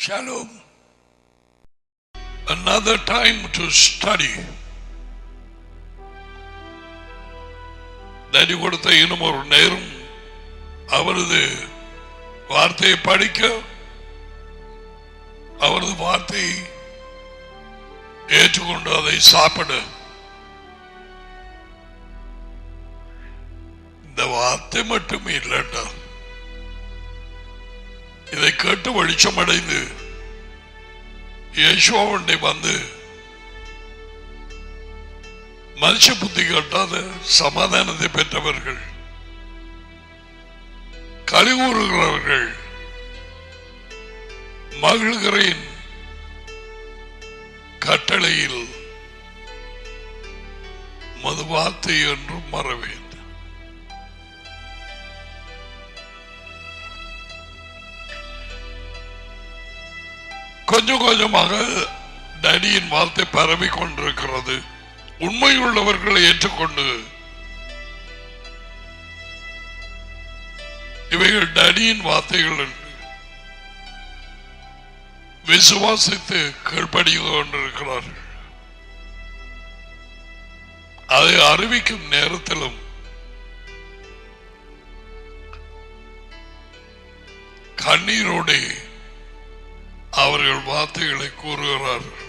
Shalom. Another time to study. Daddy கொடுத்த இன்னும் ஒரு நேரம் அவரது வார்த்தையை படிக்க, அவரது வார்த்தையை ஏற்றுக்கொண்டு அதை சாப்பிட. இந்த வார்த்தை மட்டுமே இல்லட்டா, இதை கேட்டு வெளிச்சம் அடைந்து யேசுவாவுண்டே வந்து மனுஷ புத்தி கட்டாத சமாதானத்தை பெற்றவர்கள், கலிகூறுகிறவர்கள், மகிழ்கிறேன் கட்டளையில் மது வார்த்தை என்றும் மறவேன். கொஞ்சம் கொஞ்சமாக டேடியின் வார்த்தை பரவி கொண்டிருக்கிறது. உண்மையுள்ளவர்களை ஏற்றுக்கொண்டு இவைகள் டேடியின் வார்த்தைகள் என்று விசுவாசித்து கீழ்ப்படிந்து கொண்டிருக்கிறார்கள். அதை அறிவிக்கும் நேரத்திலும் கண்ணீரோடு அவர்கள் வார்த்தைகளை கூறுகிறார்கள்.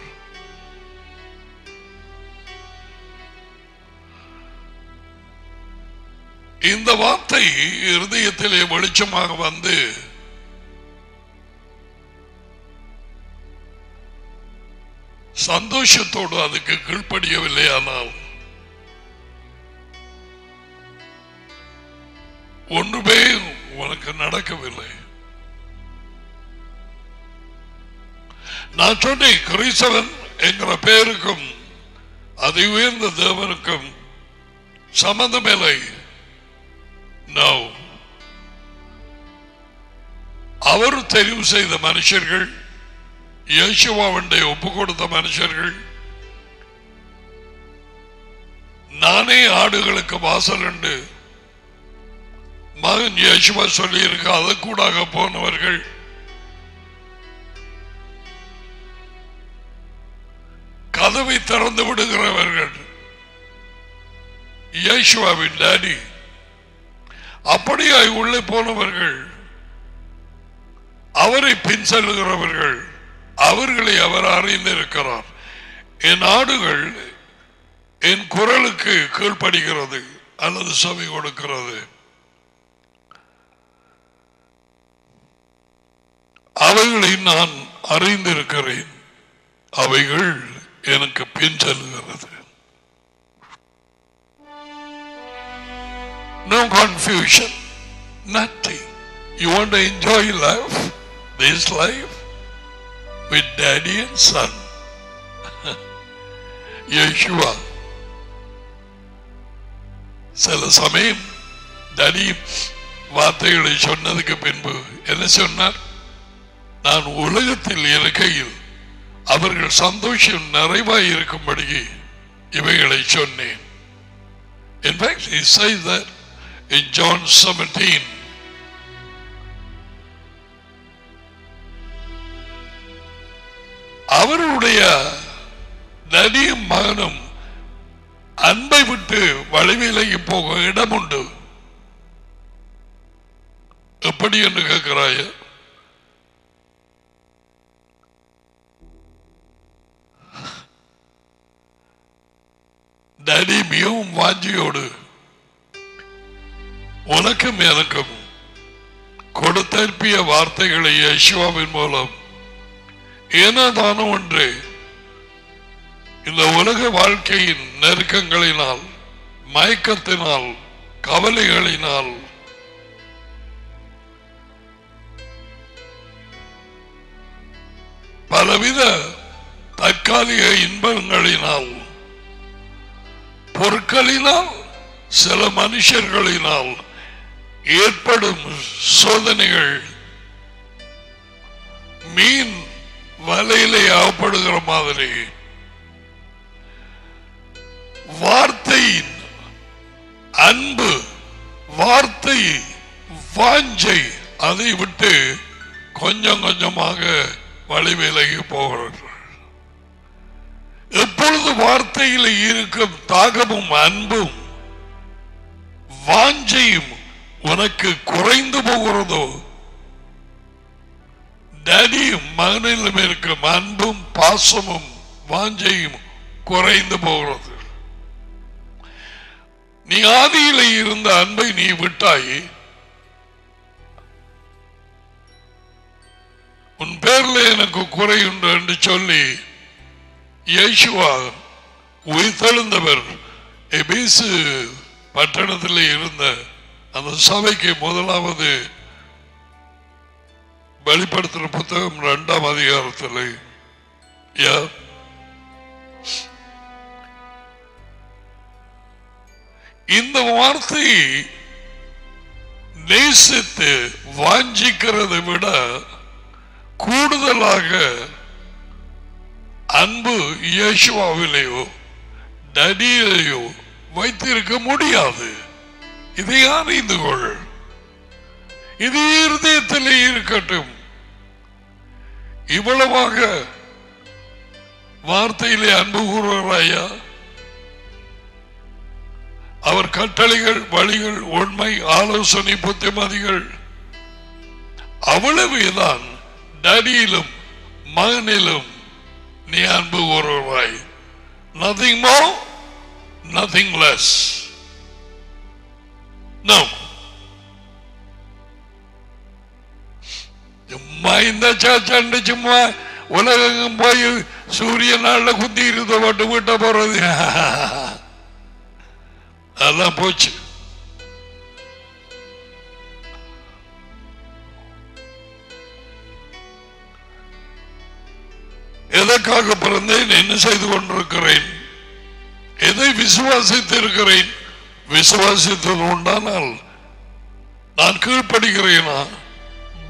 இந்த வார்த்தை இருதயத்திலே வெளிச்சமாக வந்து சந்தோஷத்தோடு அதுக்கு கீழ்ப்படியவில்லை, ஆனால் ஒன்றுமே உனக்கு நடக்கவில்லை. நான் சொன்னேன், கிறிஸ்தவன் என்கிற பெயருக்கும் அதி உயர்ந்த தேவனுக்கும் சம்பந்தமில்லை. அவர் தெரிவு செய்த மனுஷர்கள், யேசுவாவுண்டே ஒப்பு கொடுத்த மனுஷர்கள், நானே ஆடுகளுக்கு வாசல் என்று மகன் யேசுவா சொல்லி இருக்க அதற்கூடாக போனவர்கள், கதவை திறந்து விடுகிறவர்கள், யேசுவாவின் டாடி, அப்படியாய் உள்ளே போனவர்கள், அவரை பின் செல்லுகிறவர்கள், அவர்களை அவர் அறிந்திருக்கிறார். என் ஆடுகள் என் குரலுக்கு கீழ்ப்படுகிறது அல்லது செவி கொடுக்கிறது. அவைகளை நான் அறிந்திருக்கிறேன், அவைகள் எனக்கு பின் செல்லுகிறது. No confusion, nothing. You want to enjoy life, this life, with daddy and son, Yeshua. சில சமயம் டாடி வார்த்தைகளை சொன்னதுக்கு பின்பு என்ன சொன்னார்? நான் உலகத்தில் இருக்கையில் அவர்கள் சந்தோஷம் நிறைவாய் இருக்கும்படி இவைகளை சொன்னேன். In fact, he says that in John 17. அவருடைய நடியும் மகனும் அன்பை விட்டு வழிவிலகி போக இடம் உண்டு. எப்படி என்று கேட்கிறாய? டாடி மிகவும் வாஞ்சியோடு உனக்கும் எனக்கும் கொடுத்தற்பிய வார்த்தைகளை யேசுவாவின் மூலம் ஏனதான ஒன்று இந்த உலக வாழ்க்கையின் நெருக்கங்களினால், மயக்கத்தினால், கவலைகளினால், பலவித தற்காலிக இன்பங்களினால், பொருட்களினால், சில மனுஷர்களினால் ஏற்படும் சோதனைகள், மீன் வலையிலே ஆகப்படுகிற மாதிரி வார்த்தையின் அன்பு, வார்த்தை வாஞ்சை அதை விட்டு கொஞ்சம் கொஞ்சமாக வழி விலகி போகிறார்கள். எப்பொழுது வார்த்தையில் இருக்கும் தாகமும் அன்பும் வாஞ்சையும் உனக்கு குறைந்து போகிறதோ, டேடியும் மகனிலும் இருக்கும் அன்பும் பாசமும் வாஞ்சையும் குறைந்து போகிறது. நீ ஆதியில இருந்த அன்பை நீ விட்டாய். உன் பேர்ல எனக்கு குறையுண்டு என்று சொல்லி இயேசுவா உயிர்த்தெழுந்தவர் எபேசு பட்டணத்தில் இருந்த அந்த சபைக்கு முதலாவது வெளிப்படுத்துற புத்தகம் 2ஆம் அதிகாரத்தில் இந்த வார்த்தை நேசித்து வாஞ்சிக்கிறதை விட கூடுதலாக அன்பு இயேசுவாவிலேயோ டடியிலேயோ வைத்திருக்க முடியாது. இதை அறிந்து கொள். இது இருதயத்திலே இருக்கட்டும். இவ்வளவாக வார்த்தையிலே அன்பு கூறுவாயா? அவர் கட்டளைகள், வழிகள், உண்மை, ஆலோசனை, புத்திமதிகள் அவ்வளவுதான். டடியிலும் மகனிலும் நீ அன்பு கூறுவாய். Nothing more, nothing less. No. சும்மா இந்த சாச்சாண்டு சும்மா உலகம் போய் சூரிய நாள்ல குத்தி இருந்த போட்டு விட்ட போறது அதெல்லாம் போச்சு. எதற்காக பிறந்தேன், என்ன செய்து கொண்டிருக்கிறேன், எதை விசுவாசித்திருக்கிறேன், விசுவாசித்தது உண்டானால் நான் கீழ்ப்படுகிறேனா?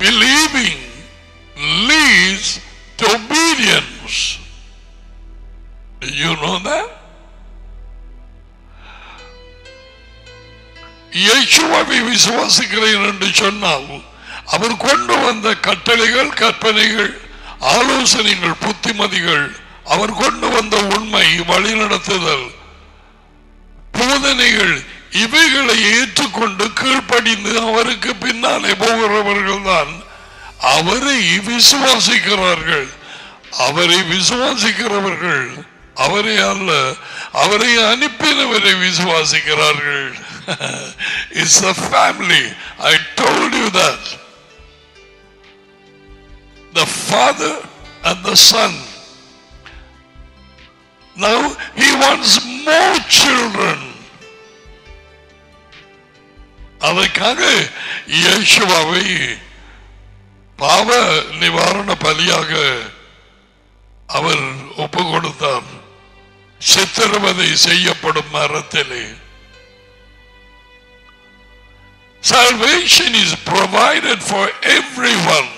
Believing leads to obedience. Do you know that? இயேசுவை விசுவாசிக்கிறேன் என்று சொன்னால் அவர் கொண்டு வந்த கட்டளைகள், கற்பனைகள், ஆலோசனைகள், புத்திமதிகள், அவர் கொண்டு வந்த உண்மை, வழிநடத்துதல், போதனைகள், இவைகளை ஏற்றுக்கொண்டு கீழ்ப்படிந்து அவருக்கு பின்னாலே போகிறவர்கள் தான் அவரை விசுவாசிக்கிறார்கள். அவரை விசுவாசிக்கிறவர்கள் அவரை அல்ல, அவரை அனுப்பினவரை விசுவாசிக்கிறார்கள். It's a family. I told you that. The Father and the Son. Now he wants more children. அதற்காக இயேசுவை பாவ நிவாரண பலியாக அவர் ஒப்பு கொடுத்தார். சித்திரவதை செய்யப்படும் மரத்திலே. Salvation is provided for everyone.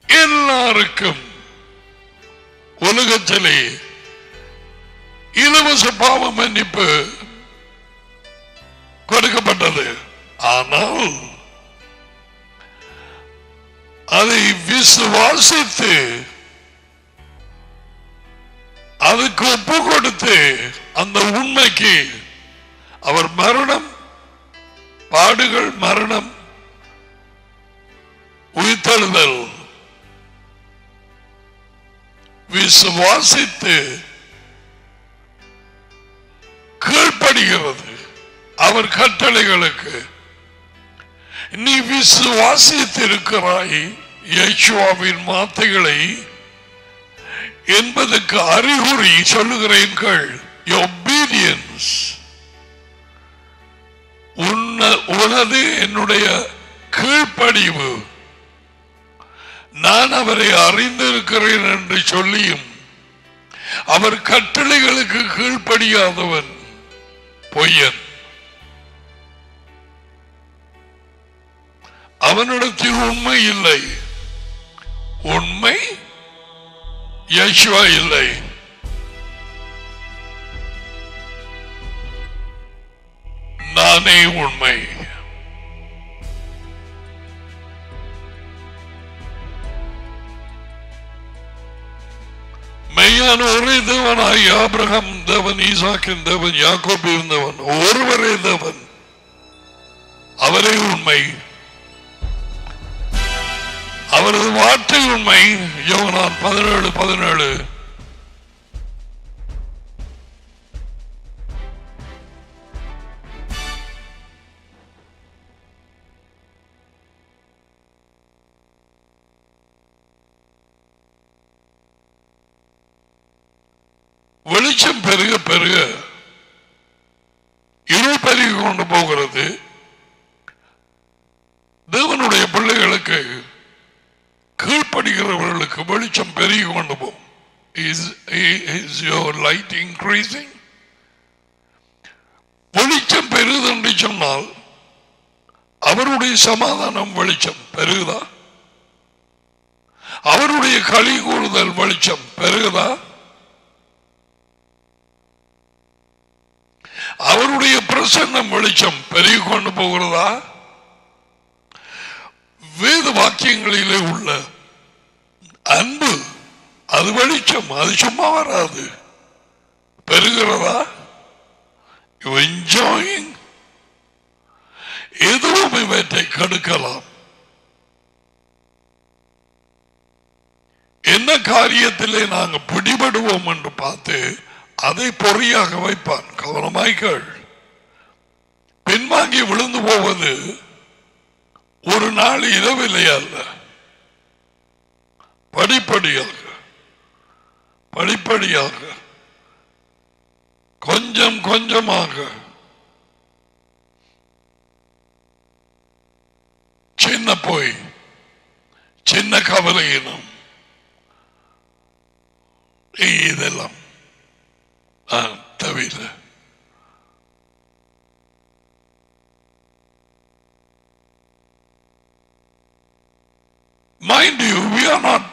எல்லாருக்கும் உலகத்திலே இலவச பாவ மன்னிப்பு கொடுக்கப்பட்டது. ஆனால் அதை விசுவாசித்து அதுக்கு ஒப்பு கொடுத்து அந்த உண்மைக்கு அவர் மரணம், பாடுகள், மரணம், உயிர்த்தெழுதல் விசுவாசித்து கீழ்ப்படுகிறது அவர் கட்டளைகளுக்கு. நீ விசுவாசித்திருக்கிறாய் இயேசுவின் வார்த்தைகளை என்பதற்கு அறிகுறி சொல்லுகிறேன்கள். obedience. உனது என்னுடைய கீழ்ப்படிவு. நான் அவரை அறிந்திருக்கிறேன் என்று சொல்லியும் அவர் கட்டளைகளுக்கு கீழ்ப்படியாதவன் பொய்யன். அவனிடத்தில் உண்மை இல்லை. உண்மை இயேசுவா இல்லை. நானே உண்மை. உண்மையான ஒரே தேவனாய் ஆபிரகாம் தேவன், ஈசாக்கின் தேவன், யாக்கோபின் தேவன், ஒருவரே தேவன், அவரே உண்மை, அவரது வார்த்தை உண்மை. யோவான் 17:17. வெளிச்சம் பெருக பெருக இருள் பெருகி கொண்டு போகிறது. தேவனுடைய பிள்ளைகளுக்கு, கீழ்ப்படுகிறவர்களுக்கு வெளிச்சம் பெருகி கொண்டு போகும். Is your light increasing? வெளிச்சம் பெருகுது என்று சொன்னால் அவருடைய சமாதானம் வெளிச்சம் பெருகுதா? அவருடைய களி கூறுதல் வெளிச்சம் பெருகுதா? அவருடைய பிரசன்னம் வெளிச்சம் பெருகி கொண்டு போகிறதா? வேத வாக்கியங்களிலே உள்ள அன்பு, அது வெளிச்சம், அது சும்மா வராது, பெருகிறதா? You enjoying? எதுவும் இவற்றை கடுக்கலாம். என்ன காரியத்திலே நாங்கள் பிடிபடுவோம் என்று பார்த்து அதை பொறியாக வைப்பான். கவனமாய்கள். பின்வாங்கி விழுந்து போவது ஒரு நாள் இரவில்லை அல்ல, படிப்படியாக படிப்படியாக கொஞ்சம் கொஞ்சமாக சின்ன போய் சின்ன கவலையினம் இதெல்லாம் தவிர mind you, we are not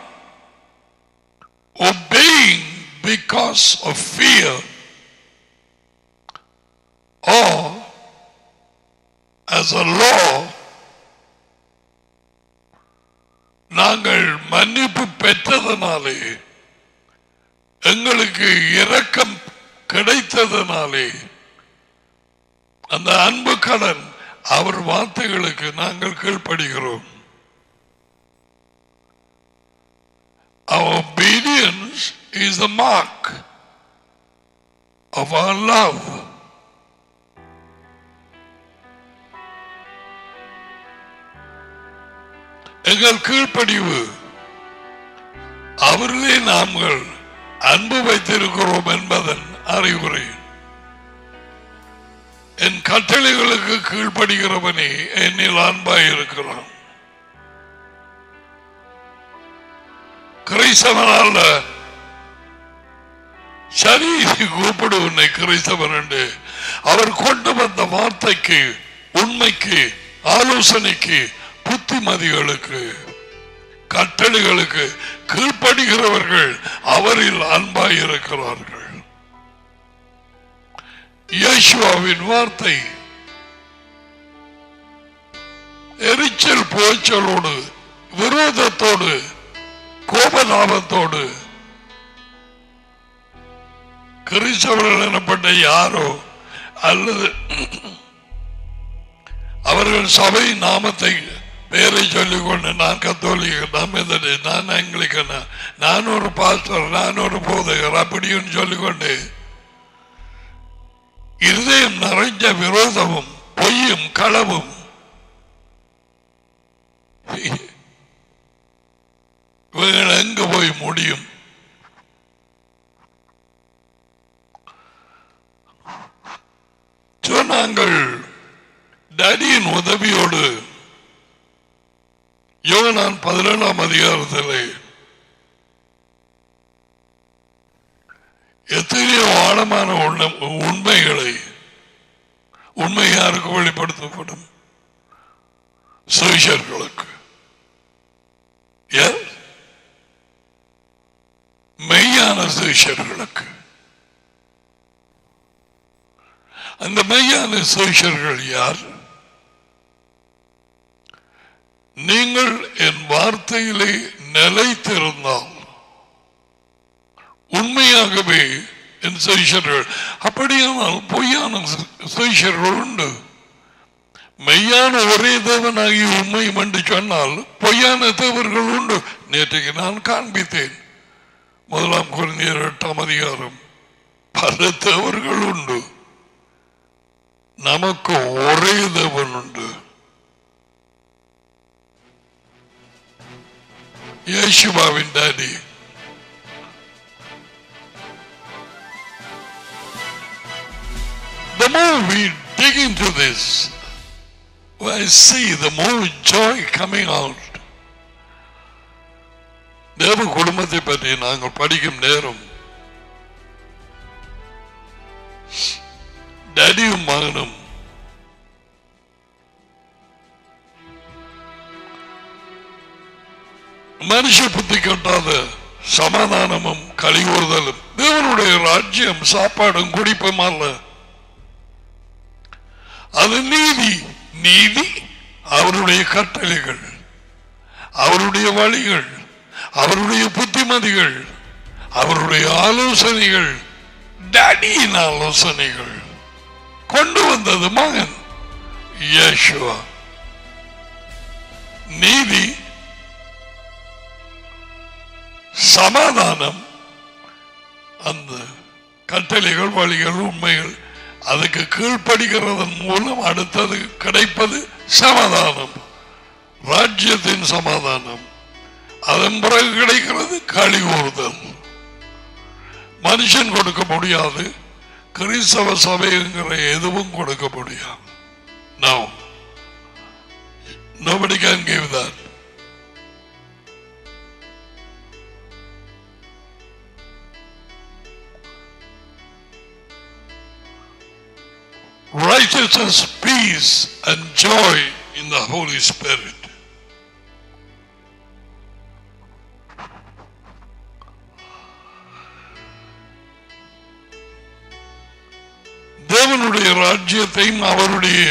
obeying because of fear or as a law. நாங்கள் மன்னிப்பு பெற்றதனாலே, எங்களுக்கு இரக்கம் கிடைத்ததனாலே, அந்த அன்பு கடன் அவர் வார்த்தைகளுக்கு நாங்கள் கீழ்ப்படுகிறோம். Our obedience is the mark of our love. எங்கள் கீழ்ப்படிவு அவர்களே நாங்கள் அன்பு வைத்திருக்கிறோம் என்பதன் அறிகுறி. என் கட்டளைகளுக்கு கீழ்ப்படுகிறவனே என்னில் அன்பாயிருக்கிறான். கிறிஸ்தவனால சரி கூப்பிடு உன்னை கிறிஸ்தவன் என்று அவர் கொண்டு வந்த வார்த்தைக்கு, உண்மைக்கு, ஆலோசனைக்கு, புத்திமதிகளுக்கு, கட்டளைகளுக்கு கீழ்ப்படுகிறவர்கள் அவரில் அன்பாயிருக்கிறார்கள். இயேசுவின் வார்த்தை எரிச்சல் போச்சலோடு, விரோதத்தோடு, கோபதாபத்தோடு கிறிஸ்தவர்கள் எனப்பட்ட யாரோ அல்லது அவர்கள் சபை நாமத்தை பேரை சொல்லிக்கொண்டு நான் கத்தோலிக்க, நான் ஆங்கிலிக்கன், நான் ஒரு பாஸ்டர், நான் ஒரு போதகர் அப்படின்னு சொல்லிக்கொண்டு இருதயம் நிறைஞ்ச விரோதமும் பொய்யும் களவும் இவர்கள் எங்க போய் முடியும்? நாங்கள் டேடியின் உதவியோடு யோவான் 17ஆம் அதிகாரத்திலே எத்தனையோ ஆழமான உண்மைகளை, உண்மை யாருக்கு வெளிப்படுத்தப்படும்? சுவிசேஷர்களுக்கு, மெய்யான சுவிசேஷர்களுக்கு. அந்த மெய்யான சுவிசேஷர்கள் யார்? நீங்கள் என் வார்த்தையிலே நிலைத்திருந்தால் உண்மையாகவே என் சீஷர்கள். அப்படியானால் பொய்யான சீஷர்கள் உண்டு. மெய்யான ஒரே தேவனாகி உண்மை என்று சொன்னால் பொய்யான தேவர்கள் உண்டு. நேற்றைக்கு நான் காண்பித்தேன் 1 கொரிந்தியர் 8ஆம் அதிகாரம். பல தேவர்கள் உண்டு, நமக்கு ஒரே தேவன் உண்டு, இயேசுவின் daddy. The more we dig into this, I see the more joy coming out. தேவ குடும்பத்தை பற்றி நாங்கள் படிக்கும் நேரம் டாடியும் மகனும் மனுஷ புத்தி கட்டாத சமாதானமும் கலிகூறுதலும். தேவனுடைய ராஜ்யம் சாப்பாடும் குடிப்பும் அல்ல, அது நீதி. நீதி அவருடைய கட்டளைகள், அவருடைய வழிகள், அவருடைய புத்திமதிகள், அவருடைய ஆலோசனைகள், டாடியின் ஆலோசனைகள் கொண்டு வந்தது மகன் இயேசுவா. நீதி, சமாதானம், அந்த கட்டளைகள், வழிகள், உண்மைகள், அதுக்கு கீழ்ப்படுகிறதன் மூலம் அடுத்தது கிடைப்பது சமாதானம், ராஜ்யத்தின் சமாதானம். அதன் பிறகு கிடைக்கிறது கலிகூறுதல். மனுஷன் கொடுக்க முடியாது, கிறிஸ்தவ சபைங்கிற எதுவும் கொடுக்க முடியாது. No, nobody can give that. Righteousness, peace and joy in the Holy Spirit. தேவனுடைய ராஜ்யத்தையும் அவருடைய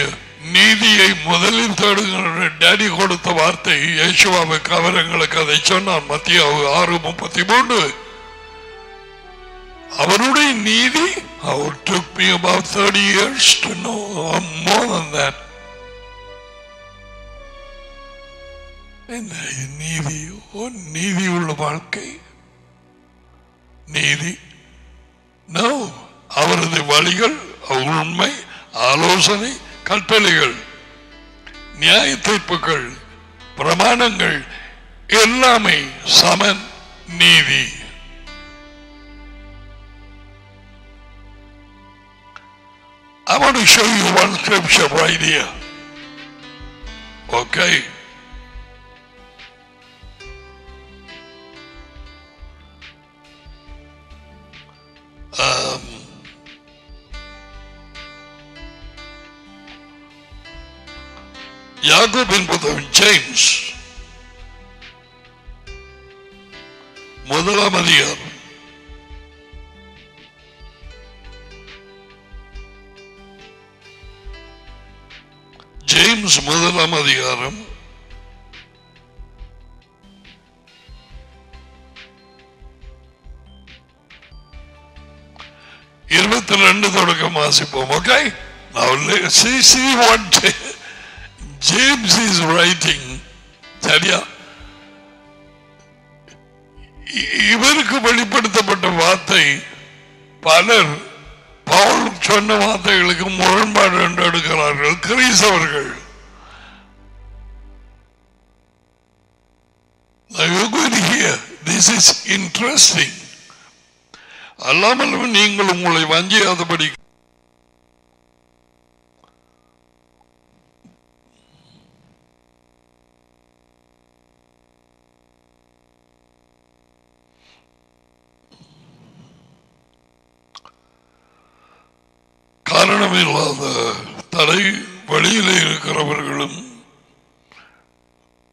நீதியை முதலில் தேடுகிற டாடி கொடுத்த வார்த்தை இயேசுவாவுக்கு அவர்களுக்கு அதை சொன்னார். மத்திய 6:33. அவருடைய நீதி, it took me about 30 years to know, more than that. நீதி, நீதி உள்ள வாழ்க்கை, நீதி. No, அவரது வழிகள், உண்மை, ஆலோசனை, கட்டளைகள், நியாய தீர்ப்புகள், பிரமாணங்கள் எல்லாமே சமன் நீதி. I want to show you one scripture right here. Okay? யாக்கோபின் புத்தகம் ஜேம்ஸ் 1ஆம் அதிகாரம். ஜேம்ஸ் 1ஆம் அதிகாரம் 22 தொடக்கம் வாசிப்போம். Okay? Now let's see what James is writing. சரியா? இவருக்கு வெளிப்படுத்தப்பட்ட வார்த்தை பலர் பவுல் சொன்ன வார்த்தைகளுக்கு முரண்பாடு என்று எடுக்கிறார்கள் கிறிஸ்தவர்கள். This is interesting. அல்லாமல் நீங்கள் உங்களை வஞ்சியாதபடி காரணமில்லாத தடை வழியிலே இருக்கிறவர்களும்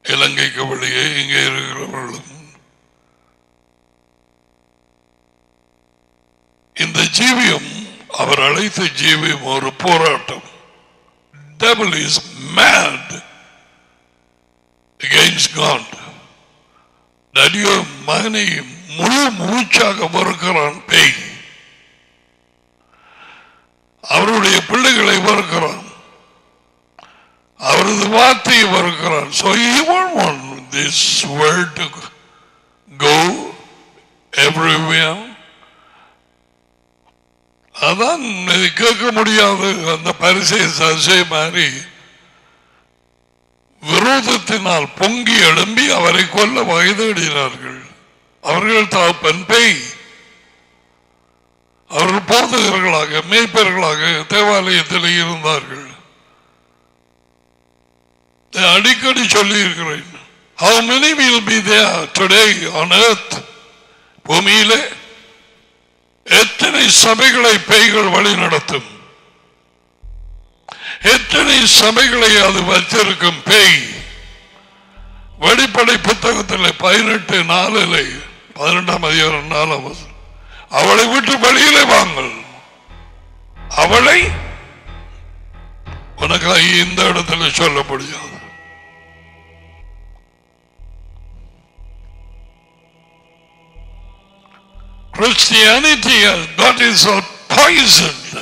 இலங்கைக்கு வெளியே இங்கே இருக்கிறவர்களும் இந்த ஜீவியம், அவர் அழைத்த ஜீவியம் ஒரு போராட்டம். Devil is mad against God. நடிகர் மகனை முழு மூச்சாக வெறுக்கிறான் பேய். அவருடைய பிள்ளைகளை வெறுக்கிறான், அவரது வார்த்தையை வெறுக்கிறான். So he won't want this word to go everywhere. அதான் கேட்க முடியாது. அந்த பரிசை மாதிரி விரோதத்தினால் பொங்கி எழும்பி அவரை கொல்ல வயதேடினார்கள். அவர்கள் தகப்பன் பேய். அவர்கள் போதகர்களாக மேய்ப்பர்களாக தேவாலயத்தில் இருந்தார்கள். அடிக்கடி சொல்லி இருக்கிறேன். How many will be there today on earth? பூமியிலே எத்தனை சபைகளை பேய்கள் வழி நடத்தும், எத்தனை சபைகளை அது வச்சிருக்கும் பேய். வெளிப்படை புத்தகத்தில் 18:4 12ஆம் அதிகாரம் 4ஆம் வசனம், அவளை விட்டு வெளியிலே வாங்கள், அவளை உனக்கு இந்த இடத்துல சொல்ல முடியாது. Christianity has got itself poisoned.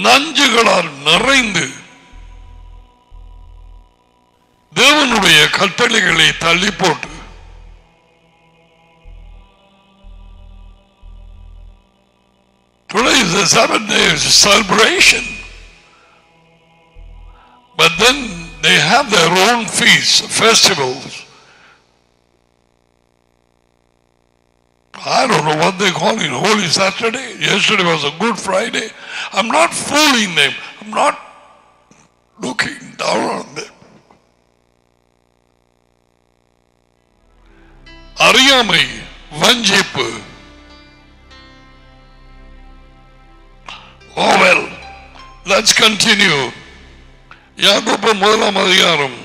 நஞ்சுகளால் நிறைந்து தேவனுடைய கட்டளைகளை தள்ளி போட்டு today is a 7-day celebration, but then they have their own feasts, festivals. I don't know what they call it, Holy Saturday. Yesterday was a Good Friday. I'm not fooling them. I'm not looking down on them. அறியாமை, வஞ்சிப்பு. Oh well, let's continue. யாக்கோபு 1ஆம் அதிகாரம்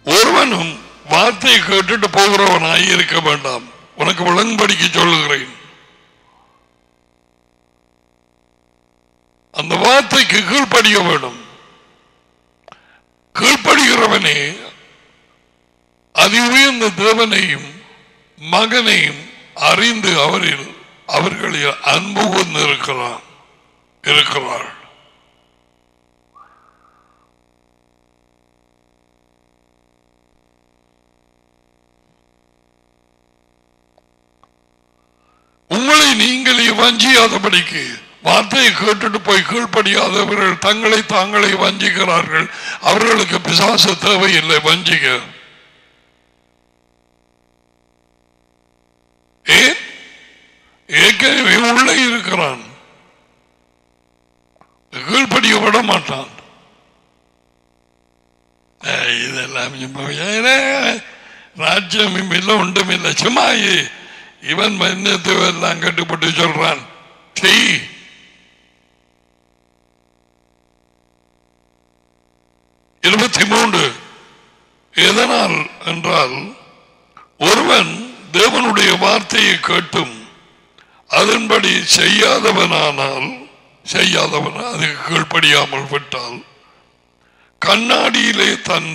ஒருவனும் வார்த்தையை கேட்டுட்டு போகிறவனாய் இருக்க வேண்டாம். உனக்கு விளங்கும்படிக்கு சொல்லுகிறேன். அந்த வார்த்தைக்கு கீழ்ப்படிய வேண்டும். கீழ்ப்படுகிறவனே அதி உயர்ந்த தேவனையும் மகனையும் அறிந்து அவர்களில் அன்பு கொண்டு இருக்கிறார். உங்களை நீங்களே வஞ்சியாதபடிக்கு, வார்த்தையை கேட்டுட்டு போய் கீழ்ப்படியாதவர்கள் தங்களை தாங்களே வஞ்சிக்கிறார்கள். அவர்களுக்கு பிசாசு தேவையில்லை வஞ்சிக்க. ஏன்? ஏற்கனவே உள்ளே இருக்கிறான், கீழ்ப்படிய விட மாட்டான். இதெல்லாம் ராஜ்யம் இல்லை, ஒன்றும் இல்லை, சும்மா இவன் எல்லாம் கட்டுப்பட்டு சொல்றான். 23 எதனால் என்றால், ஒருவன் தேவனுடைய வார்த்தையை கேட்டும் அதன்படி செய்யாதவன் அதுக்கு கீழ்ப்படியாமல் விட்டால் கண்ணாடியிலே தன்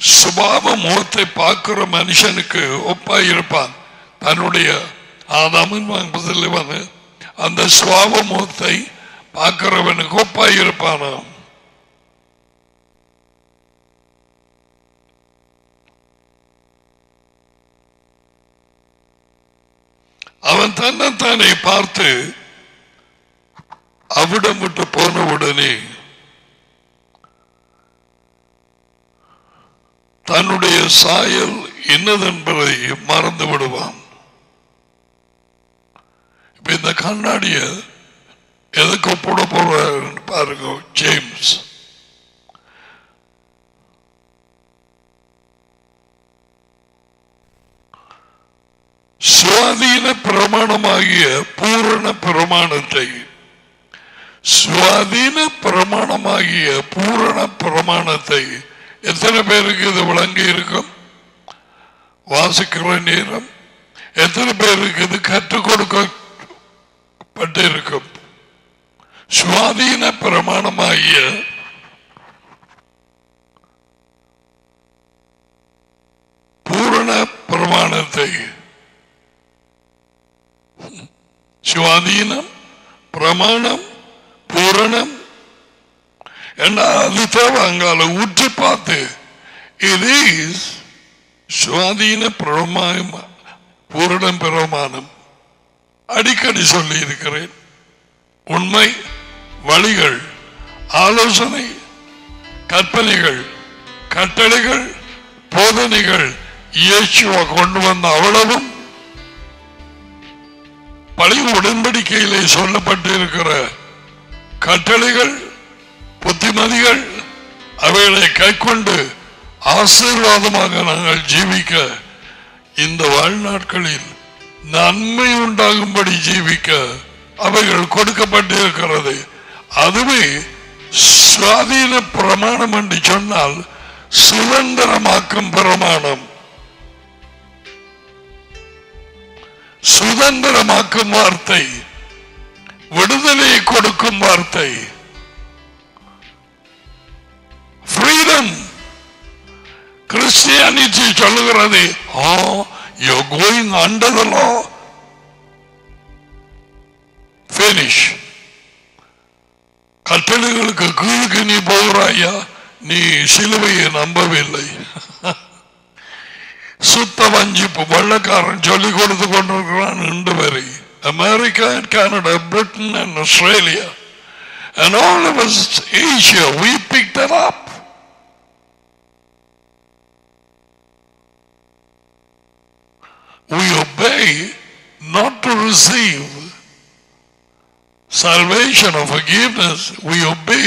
சுபாவ முகத்தை பார்க்கிற மனுஷனுக்கு ஒப்பாயிருப்பான். தன்னுடைய ஆதாமின் வம்சத்தில் வந்து அந்த சுபாவ முகத்தை பார்க்கிறவனுக்கு ஒப்பாயிருப்பானாம். அவன் தன்னைத்தானே பார்த்து அவிடம் விட்டு போன உடனே தன்னுடைய சாயல் என்னதென்பதை மறந்து விடுவான். இப்ப இந்த கண்ணாடிய எதுக்கு போட போற பாருங்க. ஜேம்ஸ் சுவாதீன பிரமாணமாகிய பூரண பிரமாணத்தை, சுவாதீன பிரமாணமாகிய பூரண பிரமாணத்தை எத்தனை பேருக்கு இது விளங்கி இருக்கும்? வாசிக்கிற நேரம் எத்தனை பேருக்கு இது கற்றுக் கொடுக்கப்பட்டிருக்கும்? சுவாதீன பிரமாணமாகிய பிரமாணத்தை சுவாதீனம் பிரமாணம் பூரணம் என்ன அது தேவை அங்கால உற்று பார்த்து இது சுவாதீன பூரணம் பிரமாணம் அடிக்கடி சொல்லி இருக்கிறேன். உண்மை வழிகள் ஆலோசனை கற்பனைகள் கட்டளைகள் போதனைகள் இயேசுவா கொண்டு வந்த அவ்வளவும் பழைய உடன்படிக்கையிலே சொல்லப்பட்டிருக்கிற கட்டளைகள் புத்திமதிகள் அவைகளை கைக்கொண்டு ஆசீர்வாதமாக நாங்கள் ஜீவிக்க இந்த வாழ்நாட்களில் நன்மை உண்டாகும்படி ஜீவிக்க அவைகள் கொடுக்கப்பட்டிருக்கிறது. அதுவே சுவாதீன பிரமாணம் என்று சொன்னால் சுதந்திரமாக்கும் பிரமாணம், சுதந்திரமாக்கும் வார்த்தை, விடுதலை கொடுக்கும் வார்த்தை, ஃப்ரீடம். கிறிஸ்டியானிட்டி சொல்லுகிறது you're going under the law, finish. கட்டளைகளுக்கு கீழுக்கு நீ போகிறாயா, நீ சிலுவையை நம்பவில்லை. சுத்த வஞ்சிப்பு வெள்ளக்காரன் சொல்லிக் கொடுத்து கொண்டிருக்கிறான் இன்று வரை. America and Canada, Britain and Australia and all of us Asia, we picked it up. We obey not to receive salvation or forgiveness. We obey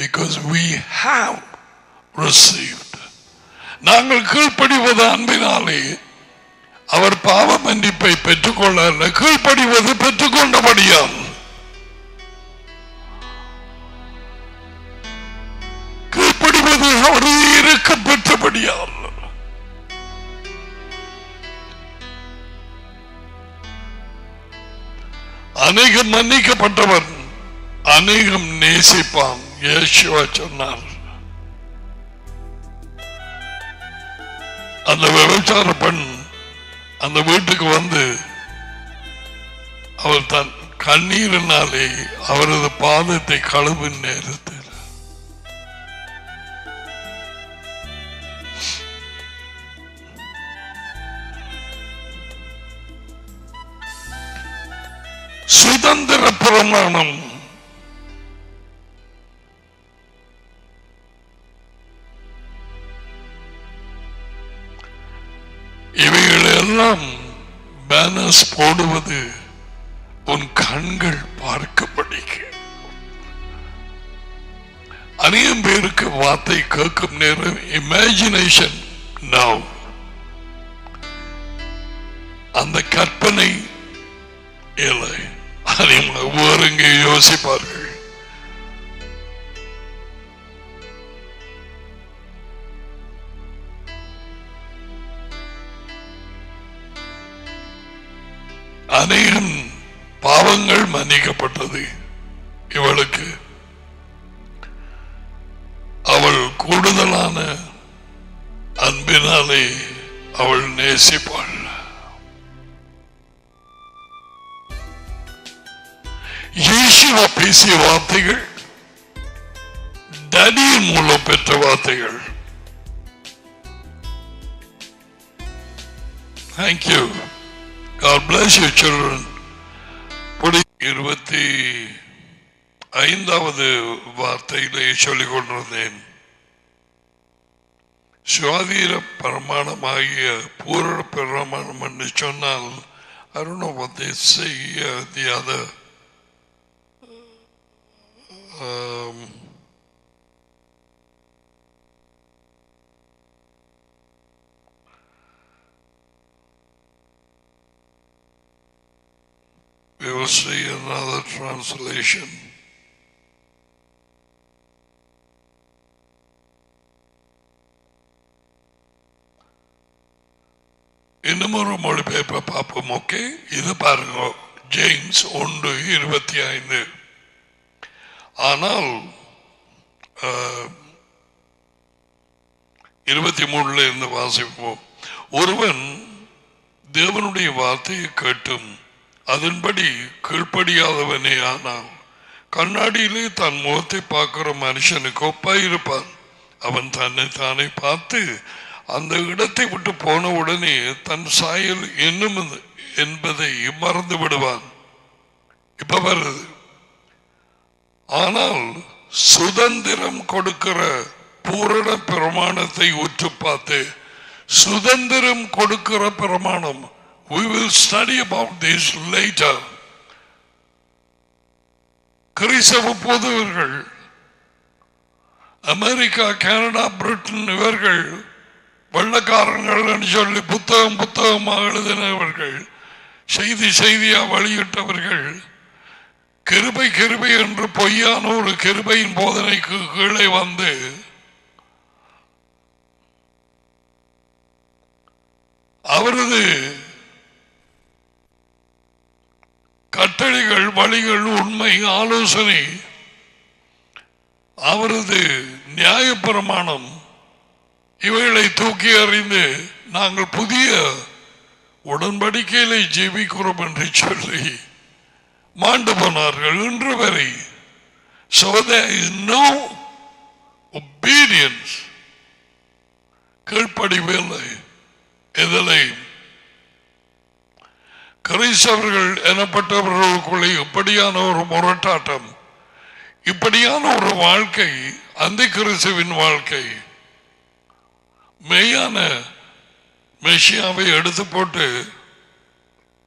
because we have received. நாங்கள் கீழ்ப்படிவது அன்பினாலே அவர் பாவ மன்னிப்பை பெற்றுக்கொள்ள கீழ்ப்படிவது பெற்றுக்கொண்டபடியால். கீழ்ப்படிவது அவரது இருக்க பெற்றபடியால். அநேகம் மன்னிக்கப்பட்டவன் அநேகம் நேசிப்பான் இயேசுவா சொன்னார். அந்த விபச்சார பெண் அந்த வீட்டுக்கு வந்து அவர் தன் கண்ணீரினாலே அவரது பாதத்தை கழுவும் நேரத்தில் சுதந்திர பிரமாணம். இவைகளெல்லாம் பேனர்ஸ் போடுவது உன் கண்கள் பார்க்கப்படிக்கு. அநேகம் பேருக்கு வார்த்தை கேட்கும் நேரம் இமேஜினேஷன் நவ், அந்த கற்பனை இல்லை. வேறு எங்கே யோசிப்பார்கள். அநேகம் பாவங்கள் மன்னிக்கப்பட்டது இவளுக்கு. அவள் கூடுதலான அன்பினாலே அவள் நேசிப்பாள். இயேசுவா பேசிய வார்த்தைகள் டேடியின் மூலம் பெற்ற வார்த்தைகள். Thank you. God bless you children. 25வது வார்த்தையிலே சொல்லிக் கொண்டிருந்தேன். சுவாதீன பிரமாணமாகிய பூரண பிரமாணம் என்று சொன்னால் I don't know what they say the other we will see another translation. இன்னும் ஒரு மொழிபெயர்ப்பை பார்ப்போம். ஓகே, இது பாருங்க, ஜேம்ஸ் 1:25. ஆனால் 23 இருந்து வாசிப்போம். ஒருவன் தேவனுடைய வார்த்தையை கேட்டும் அதன்படி கீழ்ப்படியாதவனே ஆனால் கண்ணாடியிலே தன் முகத்தை பார்க்கிற மனுஷனுக்கு ஒப்பாயிருப்பான். அவன் தன்னை தானே பார்த்து அந்த இடத்தை விட்டு போன உடனே தன் சாயல் என்னும் என்பதை மறந்து விடுவான். இப்ப வருது. ஆனால் சுதந்திரம் கொடுக்கிற பூரண பிரமாணத்தை உற்று பார்த்து, சுதந்திரம் கொடுக்கிற பிரமாணம், we will study about this later. கிறிஸ்தவ பொதுவர்கள் அமெரிக்கா, கனடா, பிரிட்டன் இவர்கள் வெள்ளக்காரங்கள் சொல்லி புத்தகமாக எழுதினவர்கள், செய்தியா வெளியிட்டவர்கள், கிருபை கிருபை என்று பொய்யான ஒரு கிருபையின் போதனைக்கு கீழே வந்து அவரது கட்டளைகள், வழிகள், உண்மை, ஆலோசனை, அவரது நியாயப்பிரமாணம் இவைகளை தூக்கி அறிந்து நாங்கள் புதிய உடன்படிக்கையிலே ஜீவிக்கிறோம் என்று சொல்லி மாண்டு போனார்கள் இன்று வரை. So there is no obedience. கீழ்ப்படிவில்லை. இதிலே கிறிஸ்தவர்கள் எனப்பட்டவர்களுக்குள்ளே இப்படியான ஒரு முரட்டாட்டம், இப்படியான ஒரு வாழ்க்கை அந்த கிறிஸ்துவின் வாழ்க்கை. மெய்யான மெஷியாவை எடுத்து போட்டு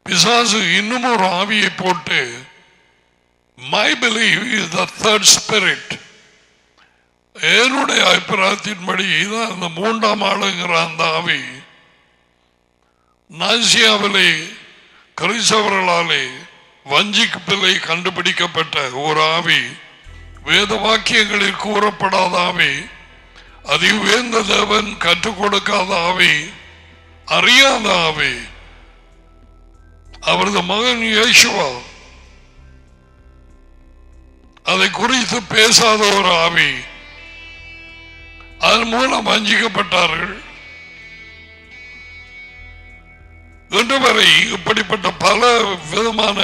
பிசாசு இன்னும் ஒரு ஆவியை போட்டு, my belief is the third spirit. என்னுடைய அபிப்பிராயத்தின்படி இதான் அந்த மூன்றாம் ஆளுங்கிற அந்த ஆவி நாசியாவிலே கிறிஸ்தவர்களாலே வஞ்சிப்பிலே கண்டுபிடிக்கப்பட்ட ஒரு ஆவி, வேத வாக்கியங்களில் கூறப்படாத ஆவி, அதி உயர்ந்த தேவன் கற்றுக் கொடுக்காத ஆவி, அறியாத ஆவி, அவரது மகன் இயேசுவா அதை குறித்து பேசாத ஒரு ஆவி, அதன் மூலம் வஞ்சிக்கப்பட்டார்கள். இன்று வரை இப்படிப்பட்ட பல விதமான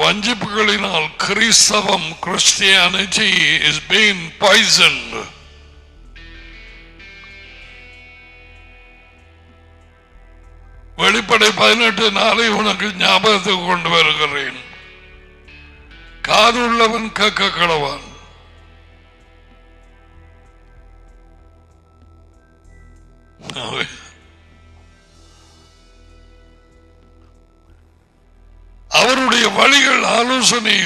வஞ்சிப்புகளினால் கிறிஸ்தவம், Christianity is being poisoned. வெளிப்படை 18 நாளை உனக்கு ஞாபகத்துக்கு கொண்டு வருகிறேன். காது உள்ளவன் கேட்க கடவான். அவருடைய வழிகள், ஆலோசனை,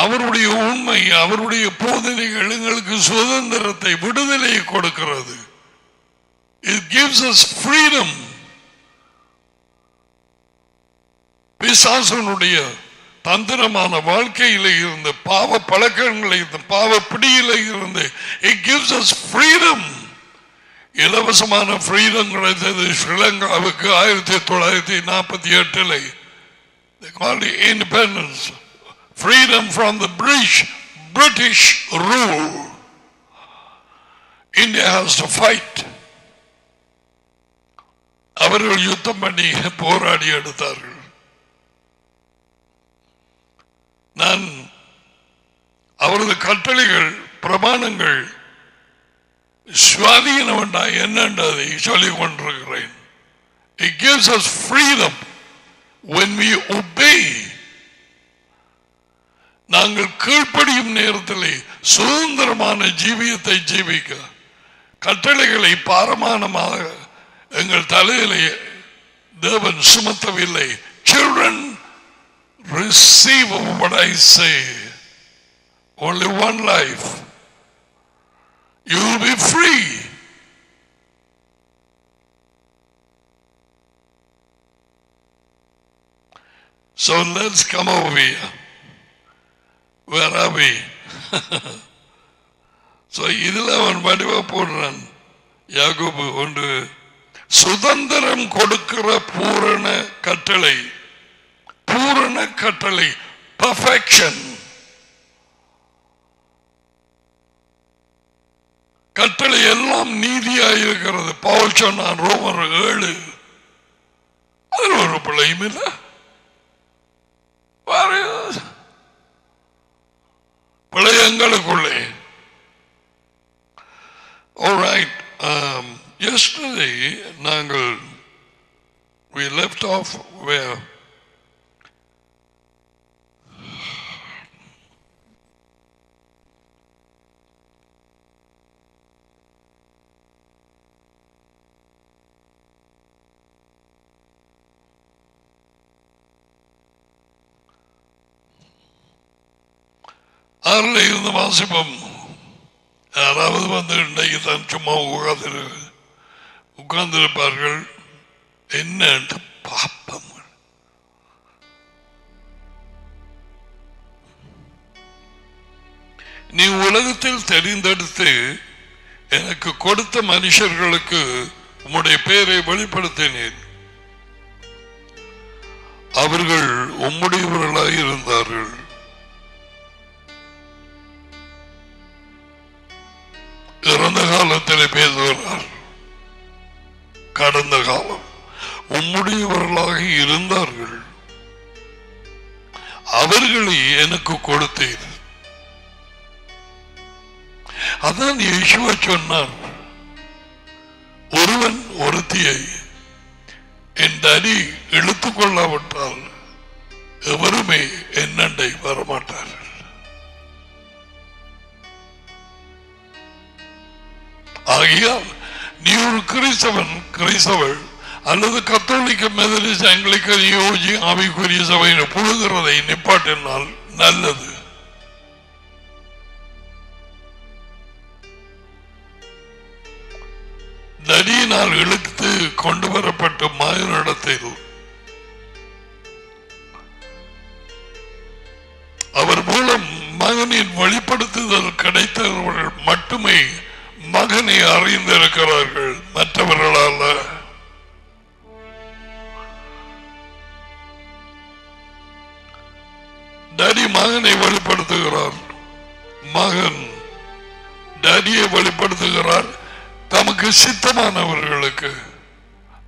அவருடைய உண்மை, அவருடைய போதனைகள் எங்களுக்கு சுதந்திரத்தை, விடுதலையை கொடுக்கிறது. It gives us freedom. பிசாசனுடைய தந்திரமான வாழ்க்கையில இருந்து, பாவ பழக்கங்களை, பாவ பிடியில இருந்து it gives us freedom. இலவசமான ஃப்ரீடம் கிடைத்தது ஸ்ரீலங்காவுக்கு 1948. They called it independence, freedom from the British rule. India has to fight. அவர்கள் யுத்தம் பண்ணி போராடி எடுத்தார்கள். நான் அவரது கட்டளைகள், பிரமாணங்கள் சுவாதீனம் என்னன்றதை சொல்லிக் கொண்டிருக்கிறேன். It gives us freedom when we obey. நாங்கள் கீழ்ப்படியும் நேரத்தில் சுதந்திரமான ஜீவியத்தை ஜீவிக்க கட்டளைகளை பாரமானமாக எங்கள் தலையிலே தேவன் சுமத்தவில்லை. Children, receive what I say. Only one life. You will be free. So let's come over here. Where are we? So இதில் அவன் வடிவா போடுறான். யாக்கோபு 1, சுதந்திரம் கொடுக்கிற பூரண கட்டளை, பூரண கட்டளை, perfection. கட்டளை எல்லாம் நீதியாக இருக்கிறது. பவுல் சொன்னான் ரோமர் 7, அதில் ஒரு பிள்ளையும் இல்லை. பிள்ளை எங்களுக்குள்ளே. Alright, yesterday we left off where ஆறில் இருந்து வாசிப்போம். யாராவது வந்து இன்றைக்கு தான் சும்மா உட்கார்ந்திருப்பார்கள். என்ன பாப்பம், நீ உலகத்தில் தெரிந்தெடுத்து எனக்கு கொடுத்த மனுஷர்களுக்கு உம்முடைய பெயரை வெளிப்படுத்தினேன். அவர்கள் உம்முடையவர்களாய் இருந்தார்கள். இறந்த காலத்தில் பேசுகிறார். கடந்த காலம் உம்முடையவர்களாக இருந்தார்கள். அவர்களை எனக்கு கொடுத்தேன். அதான் இயேசுவா சொன்னார், ஒருவன் ஒருத்தியை என் அடி இழுத்துக் கொள்ளாவிட்டால் எவருமே என்னண்டை வரமாட்டார்கள். ஆகையால் நீ ஒரு கிறிஸ்தவள் அல்லது கத்தோலிக்க, மெதடிஸ்ட், ஆங்கிலிக்கன், யோஜி, ஆவிக்குரிய சபையை புழுகிறதை நிப்பாட்டினால் நல்லது. நதியினால் இழுத்து கொண்டு வரப்பட்ட மாயனிடத்தில் அவர் மூலம் மகனின் வெளிப்படுத்துதல் கிடைத்தவர்கள் மட்டுமே மகனை அறிந்திருக்கிறார்கள், மற்றவர்களால். டாடி மகனை வெளிப்படுத்துகிறார், மகன் டாடியை வெளிப்படுத்துகிறார் தமக்கு சித்தமானவர்களுக்கு.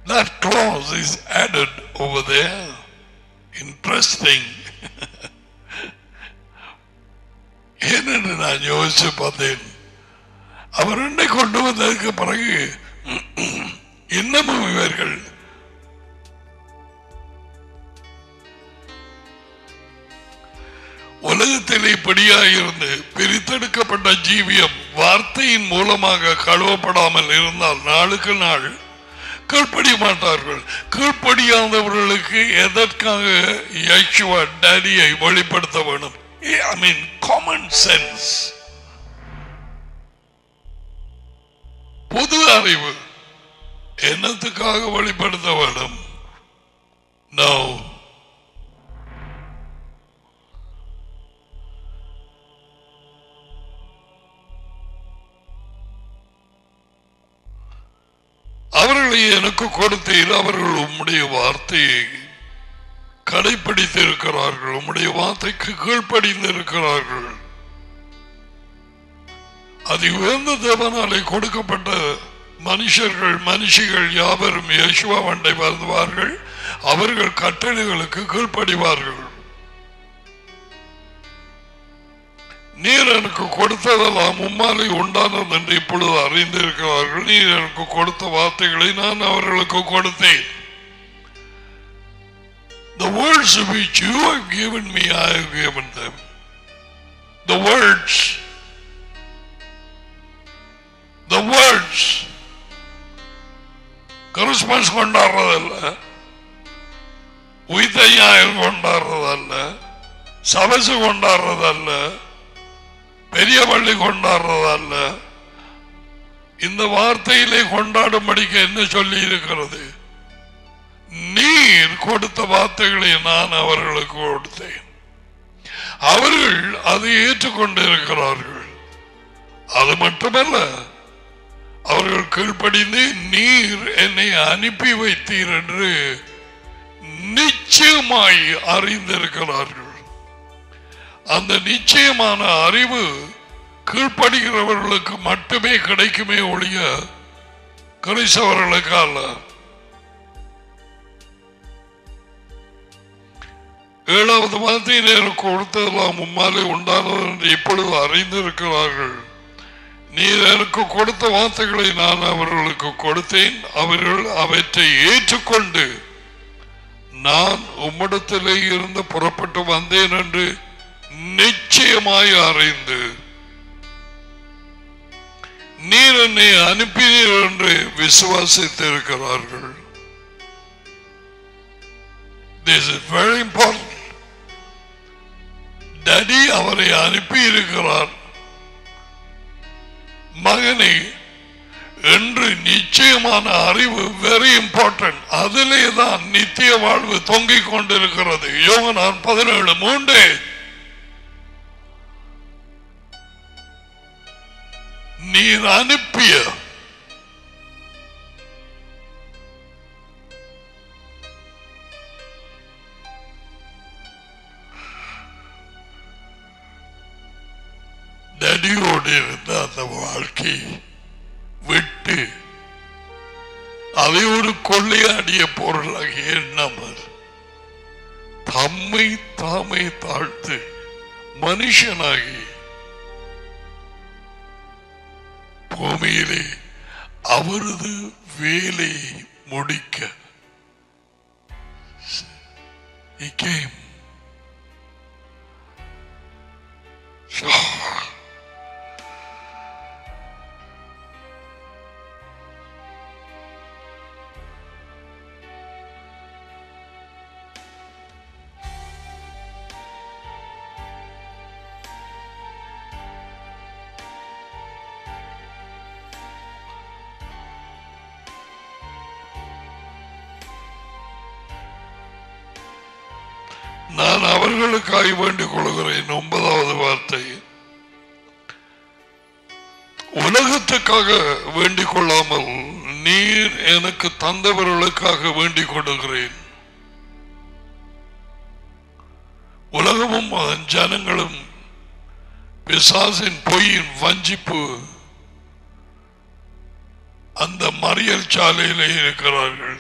That clause is added over there. Interesting. ஏனென்று நான் யோசிச்சு பார்த்தேன். அவர் என்னை கொண்டு வந்ததுக்கு பிறகு இன்னமும் இவர்கள் உலகத்தில் இப்படியாயிருந்து பிரித்தெடுக்கப்பட்ட ஜீவியம் வார்த்தையின் மூலமாக கழுவப்படாமல் இருந்தால் நாளுக்கு நாள் கீழ்ப்படிய மாட்டார்கள். கீழ்ப்படியாதவர்களுக்கு எதற்காக யேசுவா டாடியை வெளிப்படுத்த வேண்டும்? I mean common sense, பொது அறிவு என்னத்துக்காக வெளிப்படுத்த வேண்டும்? No. அவர்களை எனக்கு கொடுத்தீர், அவர்கள் உம்முடைய வார்த்தையை கடைபிடித்து இருக்கிறார்கள், உம்முடைய வார்த்தைக்கு கீழ்ப்படிந்து இருக்கிறார்கள். அது உயர்ந்த தேவனாலே கொடுக்கப்பட்ட மனுஷிகள் யாவரும் யேசுவா வண்டை வருவார்கள், அவர்கள் கட்டளைகளுக்கு கீழ்ப்படிவார்கள். நீர் எனக்கு கொடுத்ததெல்லாம் உம்மாலை உண்டானது என்று இப்பொழுது அறிந்திருக்கிறார்கள். நீர் எனக்கு கொடுத்த வார்த்தைகளை நான் அவர்களுக்கு கொடுத்தேன். The words which you have given me, I have given them. The words Christmas கொண்டாடுறதல்ல, உயிர்த்த ஞாயிறு கொண்டாடுறதல்ல, சபசு கொண்டாடுறதல்ல, பெரிய பள்ளி கொண்டாடுறதல்ல. இந்த வார்த்தையிலே கொண்டாடும்படிக்கு என்ன சொல்லி இருக்கிறது? நீர் கொடுத்த வார்த்தைகளை நான் அவர்களுக்கு கொடுத்தேன், அவர்கள் அதை ஏற்றுக்கொண்டிருக்கிறார்கள். அது மட்டுமல்ல, அவர்கள் கீழ்ப்படிந்து நீர் என்னை அனுப்பி வைத்தீர் என்று நிச்சயமாய் அறிந்திருக்கிறார்கள். அந்த நிச்சயமான அறிவு கீழ்ப்படுகிறவர்களுக்கு மட்டுமே கிடைக்குமே ஒழிய கிறிஸ்தவர்களுக்கு அல்ல. ஏழாவது வார்த்தை எனக்கு கொடுத்ததெல்லாம் உம்மாலே உண்டானது என்று இப்பொழுது அறிந்திருக்கிறார்கள். நீர் எனக்கு கொடுத்த வார்த்தைகளை நான் அவர்களுக்கு கொடுத்தேன். அவர்கள் அவற்றை ஏற்றுக்கொண்டு நான் உம்மிடத்திலே இருந்து புறப்பட்டு வந்தேன் என்று நிச்சயமாய் அறிந்து நீர் என்னை அனுப்பினீர் என்று விசுவாசித்திருக்கிறார்கள். This is very important. Daddy அவரை அனுப்பி இருக்கிறார் மகனை என்று நிச்சயமான அறிவு வெரி இம்பார்ட்டன்ட். அதிலே தான் நித்திய வாழ்வு தொங்கிக் கொண்டிருக்கிறது. யோவான் 17:3 நீர் அனுப்பிய டடியோடு இருந்த அந்த வாழ்க்கை விட்டு அதை ஒரு கொள்ளையாடிய பொருளாக எண்ணாமல் தம்மை தாமே தாழ்த்து மனுஷனாகி பூமியிலே அவரது வேலையை முடிக்க He came. நான் அவர்களுக்காக வேண்டிக் கொள்கிறேன். 9வது வார்த்தை, உலகத்துக்காக வேண்டிக் கொள்ளாமல் நீர் எனக்கு தந்தவர்களுக்காக வேண்டிக் கொள்கிறேன். உலகமும் அதன் ஜனங்களும் பிசாசின் பொய்யின் வஞ்சிப்பு அந்த மறியல் சாலையிலே இருக்கிறார்கள்.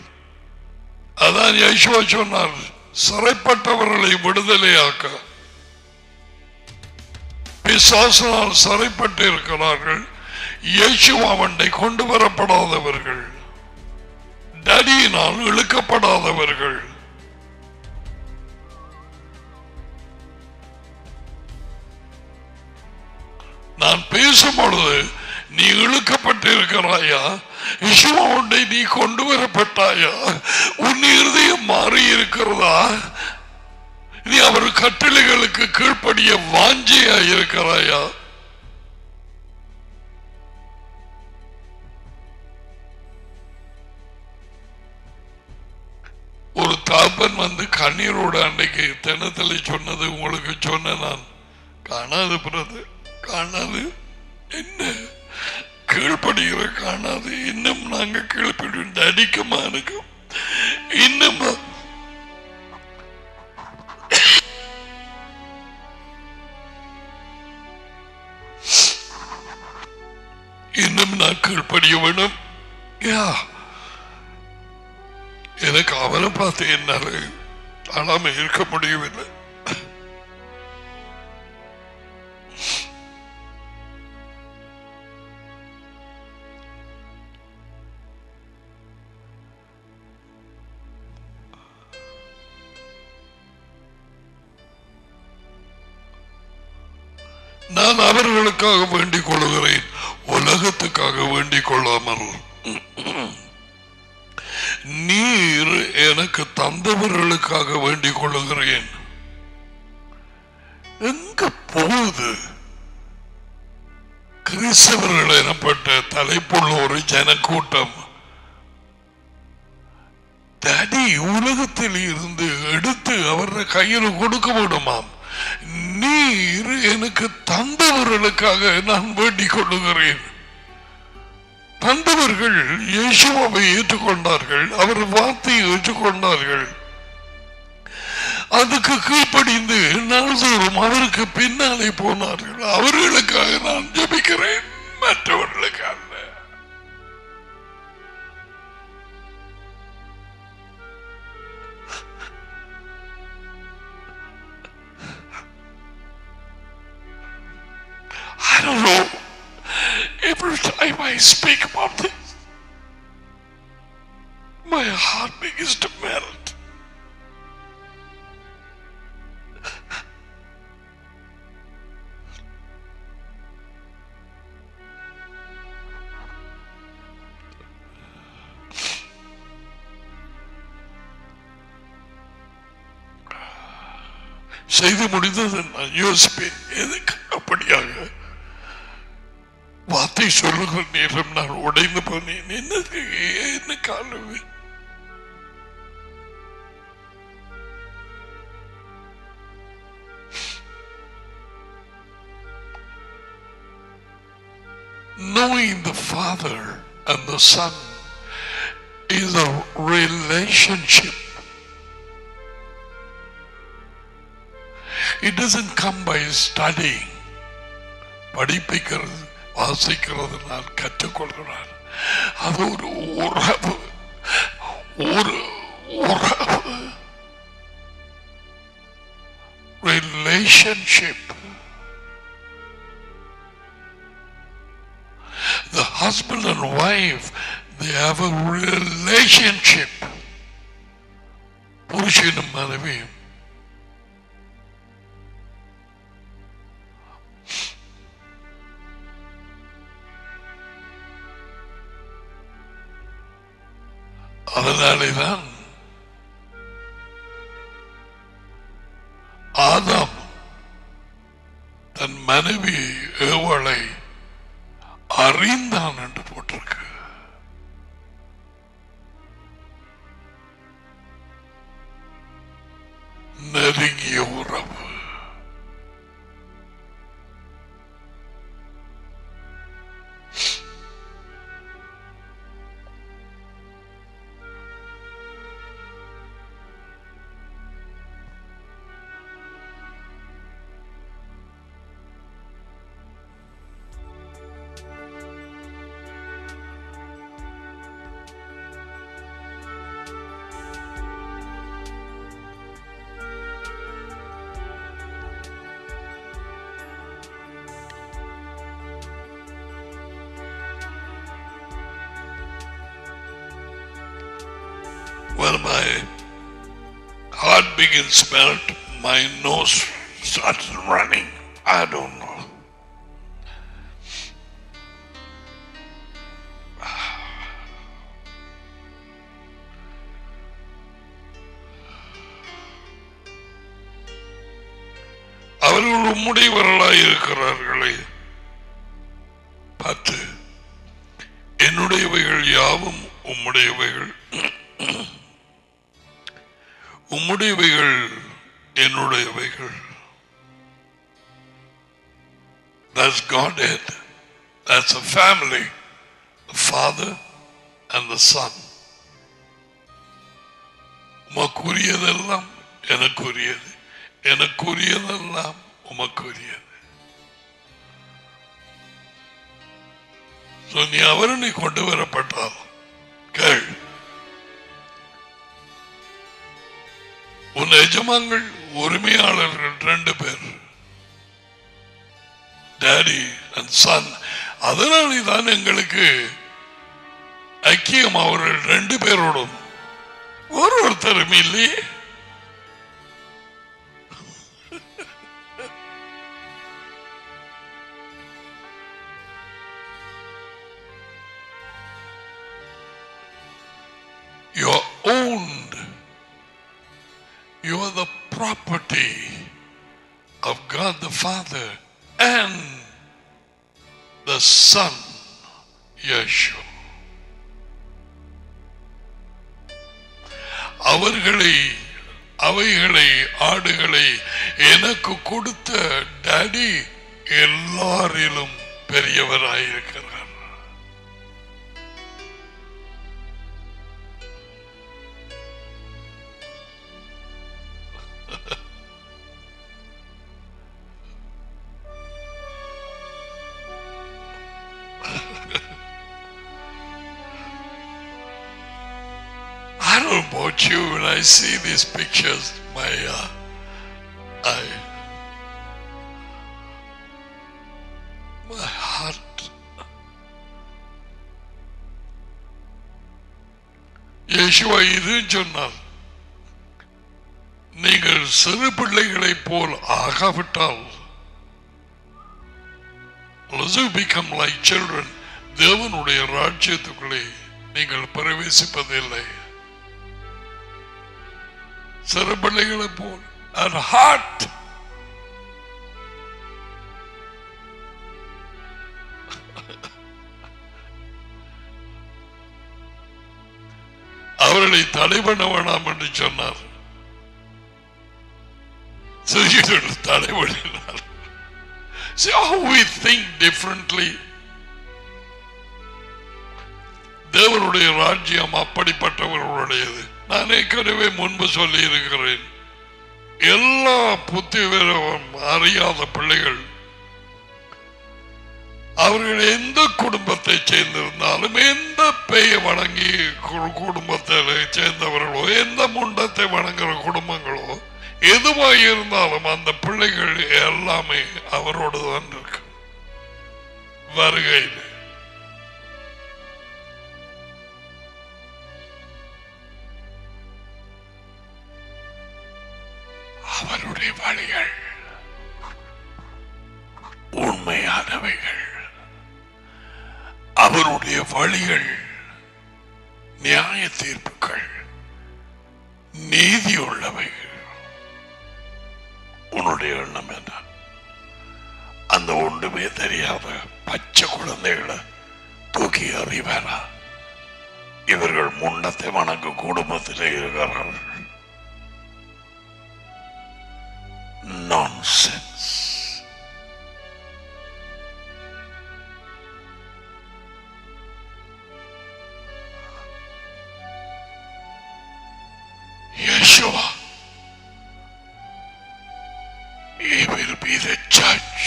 அதான் யேசுவா சொன்னார், சிறைப்பட்டவர்களை விடுதலையாக்க. பிசாசினால் சிறைப்பட்டு இருக்கிறார்கள். இயேசுவாவண்டை கொண்டு வரப்படாதவர்கள், டடியினால் இழுக்கப்படாதவர்கள். நான் பேசும் பொழுது நீ இழுக்கப்பட்டு இருக்கிறாயா, இயேசுவாவண்டை நீ கொண்டு வரப்பட்டாயா, உன் இருதயம் மாறி இருக்கிறதா, நீ அவர் கட்டளைகளுக்கு கீழ்ப்படிய வாஞ்சியா இருக்கிறாயா? ஒரு தாப்பன் வந்து கண்ணீரோட அன்னைக்கு தினத்துல சொன்னது உங்களுக்கு சொன்ன, நான் காணாது பிறகு காணாது என்ன கீழ்படுகிற காணாது, இன்னும் நாங்க கீழ்படி அடிக்குமா இருக்கும், இன்னும் நான் கீழ்படிய வேணும். எனக்கு அவனை பார்த்து என்னால ஆளாம இருக்க முடியவில்லை. நான் அவர்களுக்காக வேண்டிக் கொள்கிறேன், உலகத்துக்காக வேண்டிக் கொள்ளாமல் நீர் எனக்கு தந்தவர்களுக்காக வேண்டிக் கொள்கிறேன். எங்க போகுது கிறிஸ்தவர்கள் எனப்பட்ட தலைப்புள்ள ஒரு ஜனக்கூட்டம்? தடி உலகத்தில் இருந்து எடுத்து அவர கையில் கொடுக்க விடுமாம். நீர் எனக்கு தந்தவர்களுக்காக நான் வேண்டிக் கொள்ளுகிறேன். தந்தவர்கள் இயேசுவை ஏற்றுக்கொண்டார்கள், அவர் வார்த்தையை ஏற்றுக்கொண்டார்கள், அதுக்கு கீழ்ப்படிந்து நாள்தோறும் அவருக்கு பின்னாலே போனார்கள். அவர்களுக்காக நான் ஜெபிக்கிறேன், மற்றவர்களுக்காக. I speak about this, my heart begins to melt. செய்து முடிந்தது நான் யோசிப்பேன், எதுக்கு அப்படியாக வார்த்தை சொல்லுகிற நேரம் நான் உடைந்து போனேன். என்னது என்ன காலவே knowing the Father and the Son is a relationship. It doesn't come by studying. படிப்பிக்கிறது வாசிக்கிறது நான் கற்றுக்கொள்கிறார். அது ஒரு உறவு, ஒரு உறவு, relationship. The husband and wife, they have a relationship. புருஷனும் மனைவியும் அதனாலேதான் ஆதாம் தன் மனைவி ஏவளை அறிந்தான் என்று போட்டிருக்கு. நெருங்கிய உறவு. When my heart begins to melt, my nose starts running. I don't know. அவர்கள் உம்முடையவர்களாய் இருக்கிறார்களே பார்த்து, என்னுடையவைகள் யாவும் உம்முடையவைகள், உம்முடையவைகள் என்னுடையவைகள். That's Godhead. That's a family. The Father and the Son. உமக்குரியதெல்லாம் எனக்குரியது, எனக்குரியதெல்லாம் உமக்குரியது. நீ அவரணி கொண்டு வரப்பட்டால் கேள், உன் எஜமான்கள் உரிமையாளர்கள் 2 பேர், டாடி அண்ட் சன். அதனாலே தான் எங்களுக்கு ஐக்கியம் அவர்கள் 2 பேரோடும் ஒருத்தரும் இல்லையே. You are owned. You are the property of God the Father and the Son, Yeshua. அவைகளை ஆடுகளை எனக்கு கொடுத்த டாடி எல்லாரிலும் பெரியவராயிருக்கிறார். I don't know about you, when I see these pictures, my Yeshua இது சொன்னார், நீங்கள் சிறு பிள்ளைகளை போல் ஆகாவிட்டால் become like children, தேவனுடைய ராஜ்யத்துக்குள்ளே நீங்கள் பிரவேசிப்பதில்லை. சிறு பிள்ளைகளை போல் and heart அவர்களை தடை பண்ண வேண்டாம் என்று சொன்னார். தடை பண்ணினார். See how we think differently. தேவனுடைய ராஜ்யம் அப்படிப்பட்டவர்களுடையது. நான் ஏற்கனவே முன்பு சொல்லி இருக்கிறேன், எல்லா புத்தி விவரம் அறியாத பிள்ளைகள் அவர்கள் எந்த குடும்பத்தை சேர்ந்திருந்தாலும், எந்த பெயை வணங்கி குடும்பத்தில் சேர்ந்தவர்களோ, எந்த முண்டத்தை வணங்குற குடும்பங்களோ எதுவாக இருந்தாலும் அந்த பிள்ளைகள் எல்லாமே அவரோடு தான் இருக்கு. வருகையில் அவருடைய வழிகள் உண்மையானவைகள், அவருடைய வழிகள் நியாய தீர்ப்புகள் நீதி உள்ளவைகள். உன்னுடைய எண்ணம் என்ன? அந்த ஒன்றுமே தெரியாத பச்சை குழந்தைகளை தூக்கி அறிவாரா? இவர்கள் முன்னத்தை வணங்கு குடும்பத்திலே இருக்கிறார்கள். Nonsense. Yeshua, he will be the judge.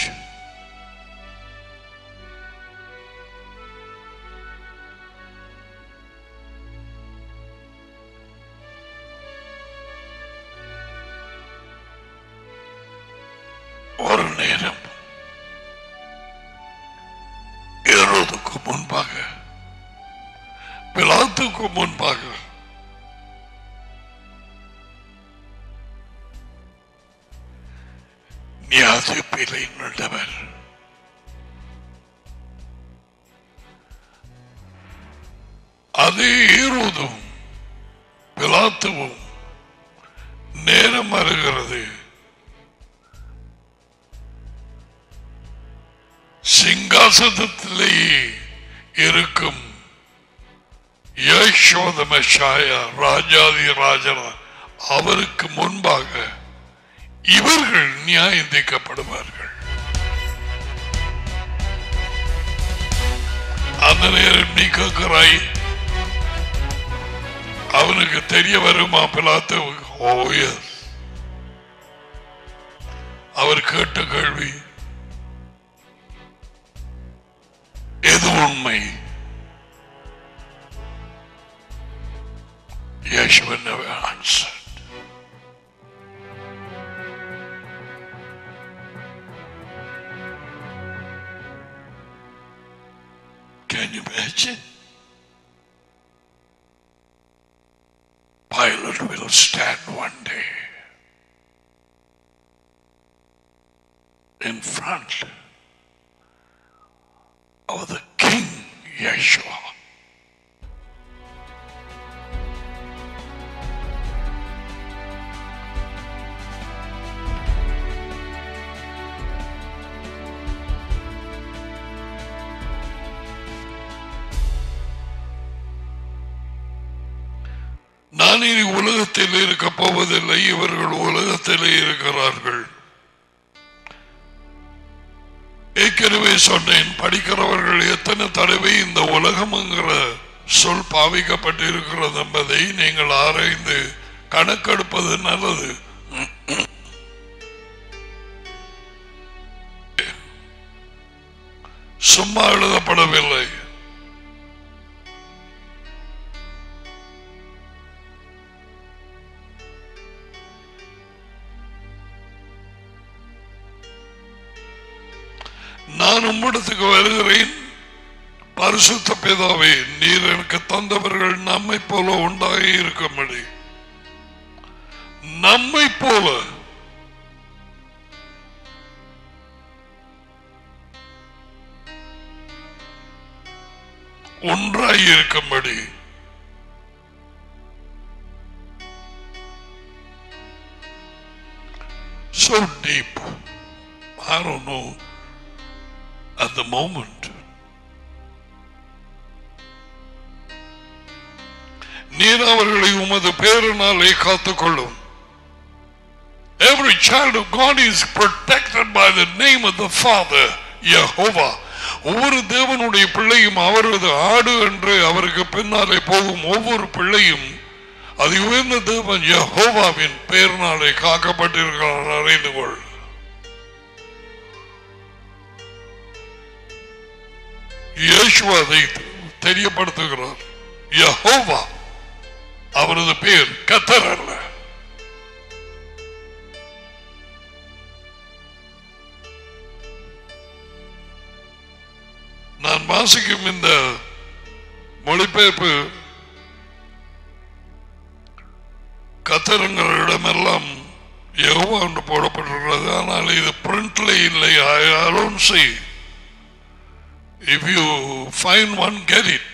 ஒரு நேரம் ஏரோதுக்கு முன்பாக, பிலாத்துக்கு முன்பாக நியாயப்பிழை நடந்தவர். அதே ஏரோதும் பிலாத்துவும் நேரம் வருகிறது, சிங்காசனத்திலேயே இருக்கும் யேசுவ மெஷாயா ராஜாதி ராஜனா அவருக்கு முன்பாக இவர்கள் நியாயம் தீர்க்கப்படுவார்கள். அந்த நேரம் நீ கேட்கிறாய், அவனுக்கு தெரிய வருமா பிலாத்துவுக்கு? ஓ எஸ். அவர் கேட்ட கேள்வி எது உண்மை? Yeshua never answered. Can you imagine? Pilate will stand one day in front of the King Yeshua. நான் இனி உலகத்தில் இருக்க போவதில்லை, இவர்கள் உலகத்திலே இருக்கிறார்கள். ஏற்கனவே சொன்னேன், படிக்கிறவர்கள் எத்தனை தடவை இந்த உலகம் என்கிற சொல் பாவிக்கப்பட்டிருக்கிறது என்பதை நீங்கள் ஆராய்ந்து கணக்கெடுப்பது நல்லது. சும்மா எழுதப்படவில்லை. நான் உம்மிடத்துக்கு வருகிறேன், பரிசுத்த பிதாவே, நீர் எனக்கு தந்தவர்கள் நம்மை போல உண்டாகி இருக்கும்படி, நம்மை போல ஒன்றாய் இருக்கும்படி so deep. I don't know at the moment. நீர் அவர்களை உமது பேரினாலே காத்துக்கொள்ளும். Every child of God is protected by the name of the Father, Jehovah. ஒவ்வொரு தேவனுடைய பிள்ளையும் அவரது ஆடு என்று அவருக்கு பின்னாலே போகும் ஒவ்வொரு பிள்ளையும் அது உயர்ந்த தேவன் யெகோவாவின் பெயரினாலே காக்கப்பட்டிருக்கிறார். அறிந்து கொள். இயேசு அதை தெரியப்படுத்துகிறார். யெகோவா அவரது பெயர், கர்த்தர் அல்ல. நான் வாசிக்கும் இந்த மொழிபெயர்ப்பு கத்தரங்களிடமெல்லாம் யெகோவா என்று போடப்பட்டிருக்கிறது. ஆனால் இது பிரிண்ட்ல இல்லை. I don't see. If you find one, get it.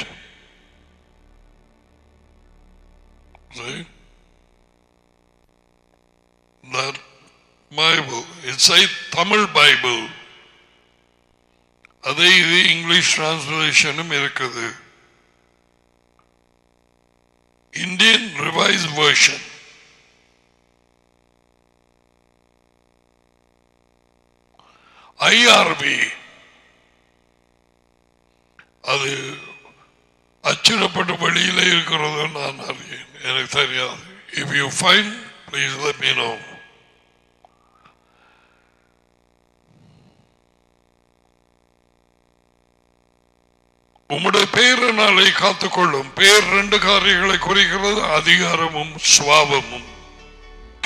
See? That Bible, it's a Tamil Bible. அதே இது இங்கிலீஷ் டிரான்ஸ்லேஷனும் இருக்குது. Indian revised version. IRV அது அச்சிடப்பட்ட வழியில இருக்கிறது. நான் அறியேன், எனக்கு தெரியாது. If you find, please let me know. உம்முடைய பெயரினாலே காத்துக்கொள்ளும். பெயர் ரெண்டு காரியங்களை குறிக்கிறது: அதிகாரமும் சுவாபமும்,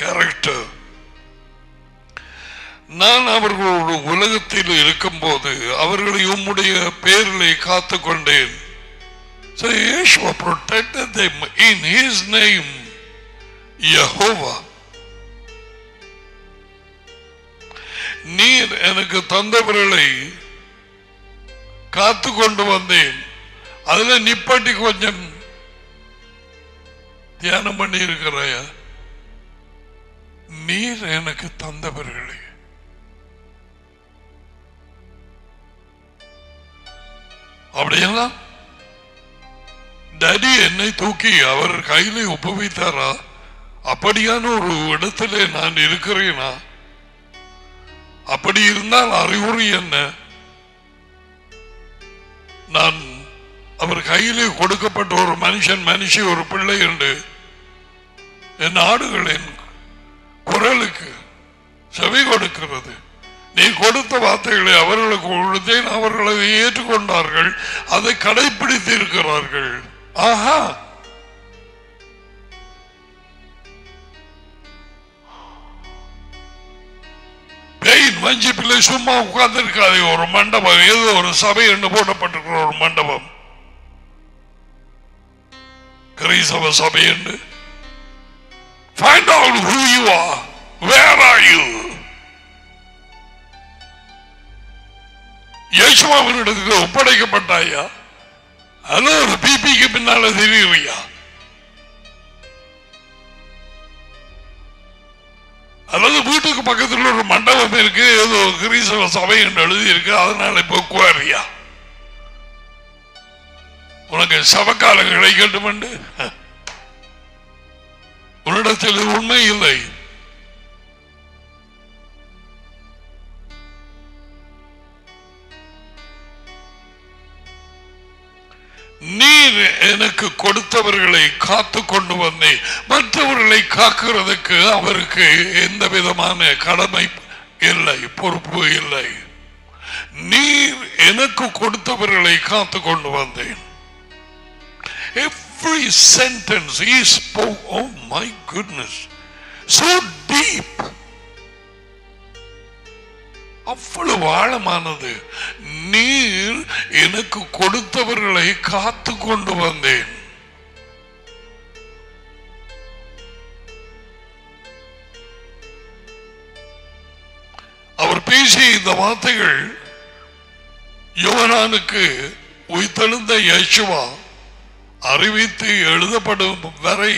கேரக்டர். நான் அவர்களோடு உலகத்தில் இருக்கும் போது அவர்களை உம்முடைய பெயரிலே காத்துக்கொண்டேன். So Yeshua protected them in his name, Jehovah. நீர் எனக்கு தந்தவர்களை காத்து கொண்டு வந்தேன். அதுல நிப்பாட்டி கொஞ்சம் தியானம் பண்ணி இருக்கிறாயா? நீர் எனக்கு தந்தவர்களே. அப்படியெல்லாம் டாடி என்னை தூக்கி அவர் கையிலே ஒப்புவித்தாரா? அப்படியான ஒரு இடத்திலே நான் இருக்கிறேனா? அப்படி இருந்தால் அறிகுறி என்ன? நான் அவர் கையிலே கொடுக்கப்பட்ட ஒரு மனுஷி ஒரு பிள்ளை என்று என் ஆடுகளின் குரலுக்கு செவி கொடுக்கிறது. நீ கொடுத்த வார்த்தைகளை அவர்களுக்கு கொடுத்தேன், அவர்கள் அதை ஏற்றுக்கொண்டார்கள், அதை கடைபிடித்து இருக்கிறார்கள். ஆஹா, பெயின் வஞ்சிப்பிள்ளை சும்மா உட்கார்ந்திருக்காது. ஒரு மண்டபம், ஏதோ ஒரு சபை என்று போடப்பட்டிருக்கிற ஒரு மண்டபம், கிறிஸ்தவ சபை என்று. Find out who you are. Where are you? இயேசுவினிடத்துக்கு ஒப்படைக்கப்பட்டாயா? அல்ல ஒரு பிபிக்கு பின்னால தெரியுறியா? அல்லது வீட்டுக்கு பக்கத்தில் ஒரு மண்டபம் இருக்கு, ஏதோ கிறிஸ்தவ சபை என்று எழுதி இருக்கு, அதனால இப்ப குவாரியா? உனக்கு சபக்காலம் கிடைக்கட்டும் என்று உன்னிடத்தில் உண்மை இல்லை. நீர் எனக்கு கொடுத்தவர்களை காத்து கொண்டு வந்தேன். மற்றவர்களை காக்கிறதுக்கு அவருக்கு எந்த விதமான கடமை இல்லை, பொறுப்பு இல்லை. நீர் எனக்கு கொடுத்தவர்களை காத்து கொண்டு வந்தேன். Every sentence he spoke, oh my goodness, so deep. அவ்வளவு ஆழமானது. நீர் எனக்கு கொடுத்தவர்களை காத்து கொண்டு வந்தேன். அவர் பேசிய இந்த வார்த்தைகள் யோவானுக்கு உயிர்த்தெழுந்த இயேசுவா அறிவித்து எழுதப்படும் வரை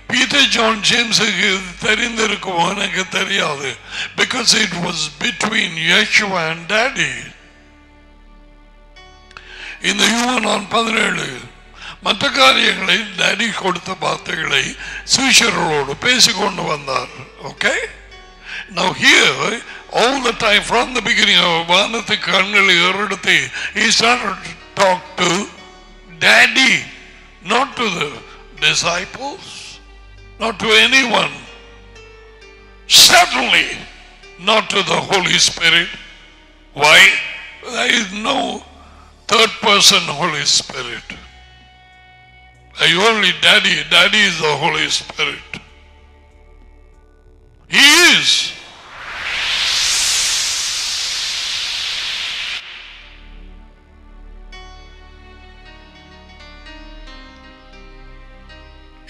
பீட்டர் ஜான் ஜேம்ஸுக்கு தெரிந்திருக்கும், எனக்கு தெரியாது. Because it was between Yeshua and Daddy. இந்த யோவான் 17 மற்ற காரியங்களை டாடி கொடுத்த வார்த்தைகளை சீஷர்களோடு பேசிக்கொண்டு வந்தார். Okay, now here all the time from the beginning of வானத்து கண்களை ஏறெடுத்து he started to talk to Daddy, not to the disciples, not to anyone, certainly not to the Holy Spirit. Why? There is no third person Holy Spirit. Only Daddy. Daddy is the Holy Spirit. He is.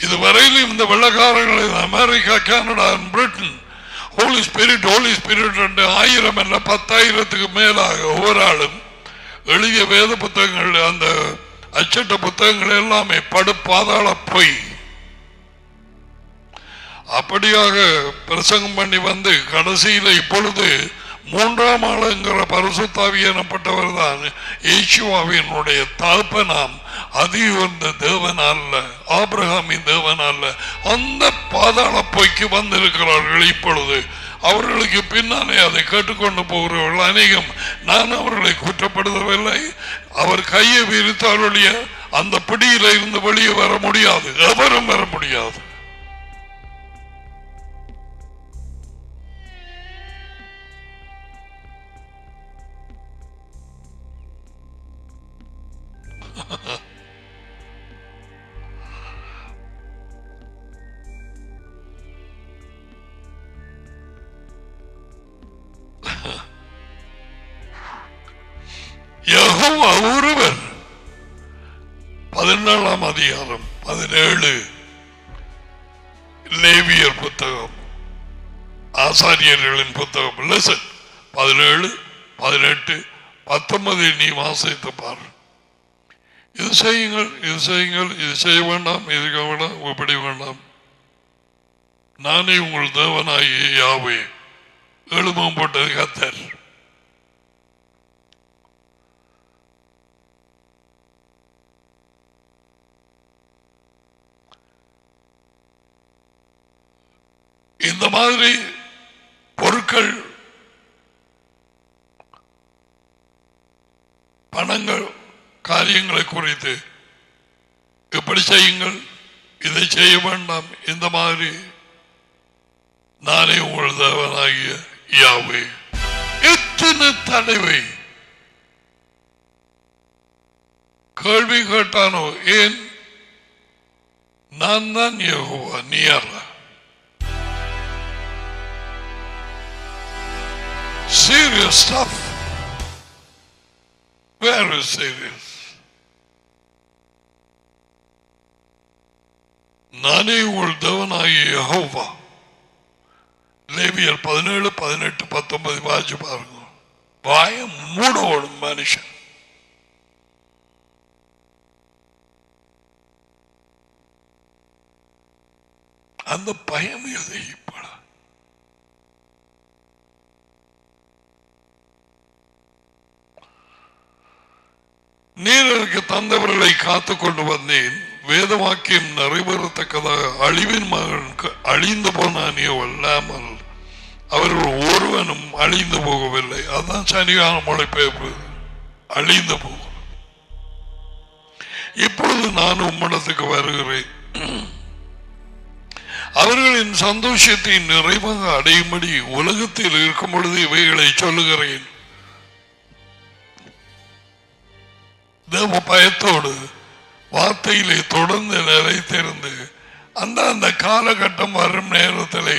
இதுவரையிலும் இந்த வெள்ளக்காரர்கள் America, Canada, Britain Holy Spirit என்று 1000 அல்ல 10,000க்கு மேலாக ஒவ்வொரு ஆளும் எழுதிய வேத புத்தகங்கள், அந்த அச்சட்ட புத்தகங்கள் எல்லாமே படுபாதாள பொய். அப்படியாக பிரசங்கம் பண்ணி வந்து கடைசியில் இப்பொழுது 3ஆம் ஆளுங்கிற பரிசுத்த எனப்பட்டவர் தான் இயேசுவினுடைய தகப்பனாம். அது வந்த தேவன் அல்ல, ஆபிரகாமின் தேவன் அல்ல. அந்த பாதாள பொய்க்கு வந்திருக்கிறார்கள். இப்பொழுது அவர்களுக்கு பின்னாலே அதை கேட்டுக்கொண்டு போகிறவர்கள் அநேகம். நான் அவர்களை குற்றப்படுத்தவில்லை. அவர் கையை விரித்தாலுடைய அந்த பிடியில இருந்து வெளியே வர முடியாது, எவரும் வர முடியாது. யெகோவா ஒருவர். 14ஆம் அதிகாரம் 17 லேவியர் புத்தகம், ஆசாரியர்களின் புத்தகம். லெசன் 17, 18, 19 நீ வாசித்து பார். இது செய்யுங்கள், இது செய்யுங்கள், இது செய்ய வேண்டாம், இதுக்க வேண்டாம், இப்படி வேண்டாம். நானே உங்கள் தேவனாகிய யாவே. எழுமம் போட்டது கர்த்தர். இந்த மாதிரி பொருட்கள், பணங்கள், காரியங்களை குறித்து இப்படி செய்யுங்கள், இதை செய்ய வேண்டாம், இந்த மாதிரி நானே உங்கள் தேவனாகிய யாவே. எத்தனை தடவை கேள்வி கேட்டானோ, ஏன் நான் தான் யெகோவா, நீ யார்? Serious stuff. Very serious. நானே உங்கள் தேவனாகிய யெகோவா. லேவியர் 17, 18, 19 வாசி பாருங்க. வாய மூடோடும் மனுஷன். அந்த பயம் எதை இப்ப நீருக்கு தந்தவர்களை காத்து கொண்டு வந்தேன். வேத வாக்கியம் நிறைவேறத்தக்கதாக அழிவின் மகன் அழிந்து போனானியோ அல்லாமல் அவர்கள் ஒருவனும் அழிந்து போகவில்லை. அதுதான் சரியான மொழிபெயர்ப்பு, அழிந்து போகும். இப்பொழுது நான் உம்மிடத்துக்கு வருகிறேன். அவர்களின் சந்தோஷத்தை நிறைவாக அடையும்படி உலகத்தில் இருக்கும் பொழுது இவைகளை சொல்லுகிறேன். தேவ பயத்தோடு வார்த்தையிலே தொடர்ந்து நிலைத்திருந்து அந்த காலகட்டம் வரும் நேரத்திலே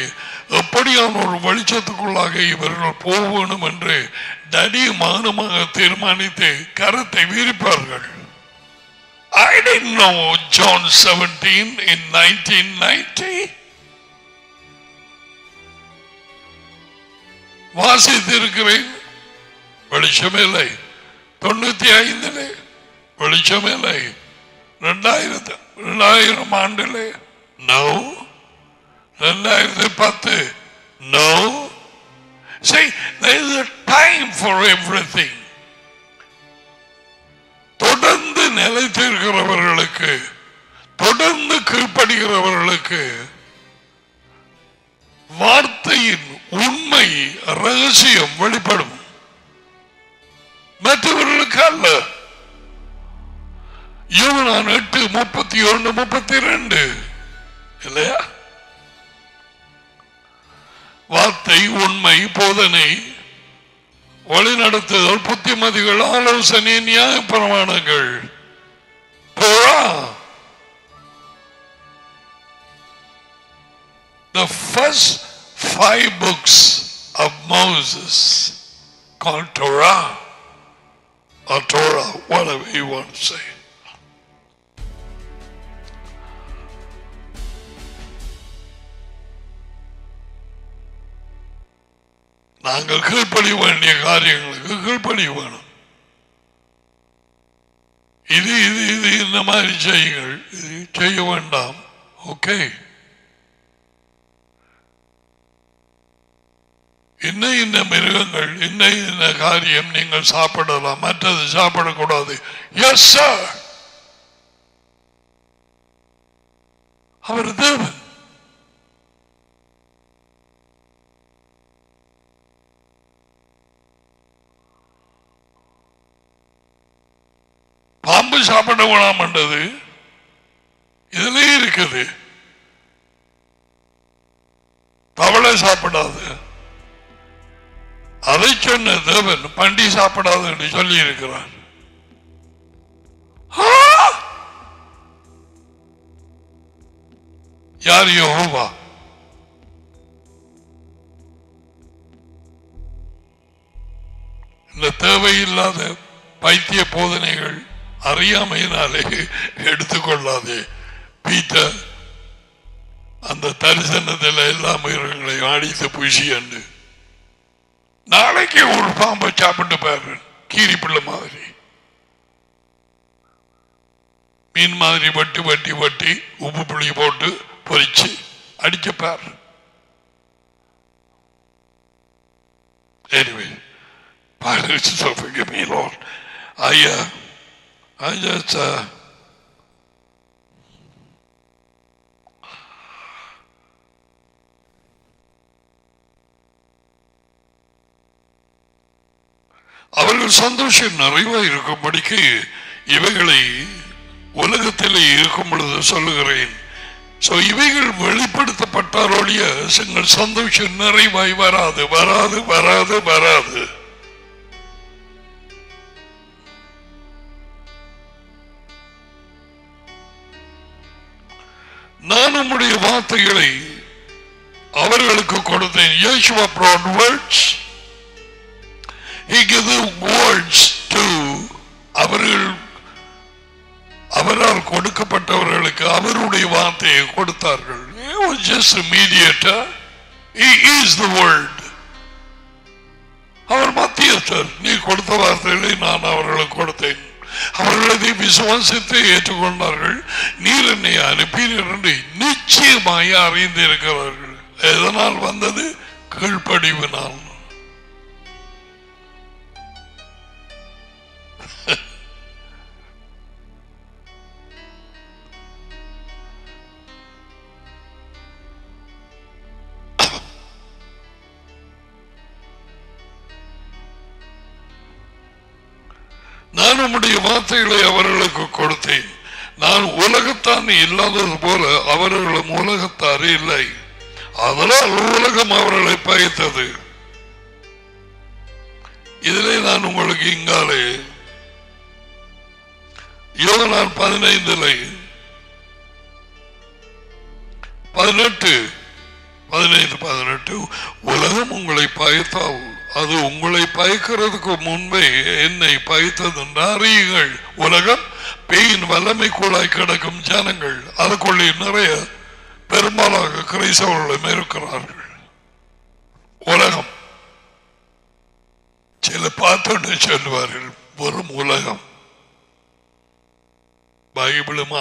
எப்படியான ஒரு வெளிச்சத்துக்குள்ளாக இவர்கள் போக வேண்டும் என்று தடி மானமாக தீர்மானித்து கருத்தை விரிப்பார்கள். I didn't know John 17 in 1990. வாசித்திருக்கிறேன், வெளிச்சமில்லை. 95 வெளிச்சமில்லை. 2000 ஆண்டிலே no. 2010 no. See, there is a time for everything. தொடர்ந்து நிலைத்திருக்கிறவர்களுக்கு, தொடர்ந்து கீழ்ப்படுகிறவர்களுக்கு வார்த்தையின் உண்மை ரகசியம் வெளிப்படும், மற்றவர்களுக்கு அல்ல. யோவான் 8:31-32 இல்லையா? வார்த்தை, உண்மை, போதனை, வழிநடத்துதல், புத்திமதிகள், ஆலோசனை, நியாய பிரமாணங்கள். The first 5 books of Moses called Torah or Torah, whatever you want to say. நாங்கள் கீழ்ப்படிய வேண்டிய காரியங்களுக்கு கீழ்ப்படிய வேணும். இது இது இது இந்த மாதிரி செய்யுங்கள், இது செய்ய வேண்டாம். ஓகே, இன்ன மிருகங்கள், இன்ன காரியம் நீங்கள் சாப்பிடலாம், மற்றது சாப்பிடக்கூடாது. எஸ் சார், அவர் தேவன். பாம்பு சாப்பிட வேணாம் என்றது இதுல இருக்குது. தவளை சாப்பிடாது, அதை சொன்ன தேவன் பண்டி சாப்பிடாது என்று சொல்லி இருக்கிறார். யார்? யெகோவா. இந்த தேவையில்லாத பைத்திய போதனைகள் அறியாமையினாலே எடுத்துக்கொள்ளாதே. பீட்டர் அந்த தரிசனத்தில் எல்லா மிருகங்களையும் அடித்து பூசி அண்டு நாளைக்கு ஒரு பாம்பை சாப்பிட்டு பாரு, கீரி பிள்ளை மாதிரி, மீன் மாதிரி வட்டி வட்டி வட்டி உப்பு புளி போட்டு பொரிச்சு அடிச்ச பாரு. Anyway, so forgive me, Lord. I just அவர்கள் சந்தோஷம் நிறைவாக இருக்கும்படிக்கு இவைகளை உலகத்திலே இருக்கும் பொழுது சொல்லுகிறேன். இவைகள் வெளிப்படுத்தப்பட்டாரோடைய எங்கள் சந்தோஷம் நிறைவாய் வராது வராது வராது வராது. நான் உம்முடைய வார்த்தைகளை அவர்களுக்கு கொடுத்தேன். Yeshua brought words. He gave the words to அவரால் கொடுக்கப்பட்டவர்களுக்கு அவருடைய வார்த்தையை கொடுத்தார்கள். He was just a mediator. He is the word. அவர் மத்தியஸ்தர். நீ கொடுத்த வார்த்தைகளை நான் அவர்களுக்கு கொடுத்தேன். அவர்களதை விசுவாசித்து ஏற்றுக்கொண்டார்கள். நீர் என்னை அனுப்பினீர் என்று நிச்சயமாய் அறிந்திருக்கிறார்கள். எதனால் வந்தது? கீழ்ப்படிவினால். நான் உம்முடைய வார்த்தைகளை அவர்களுக்கு கொடுத்தேன். நான் உலகத்தான் இல்லாதது போல அவர்களும் உலகத்தாரே இல்லை. அதனால் உலகம் அவர்களை பகைத்தது. இதிலே நான் உங்களுக்கு இங்காலே யோவான் 15:18 15-18 உலகம் உங்களை பயத்தால் அது உங்களை பயக்கிறதுக்கு முன்பே என்னை பயத்தது என்று அறியுங்கள். உலகம் பேயின் வல்லமைக்குள்ளாய் கிடக்கும் ஜனங்கள், அதுக்குள்ளே நிறைய பெரும்பாலாக கிறிஸ்தவர்களும் இருக்கிறார்கள். உலகம் சில பார்த்து சொல்லுவார்கள் வெறும் உலகம். பைபிளும்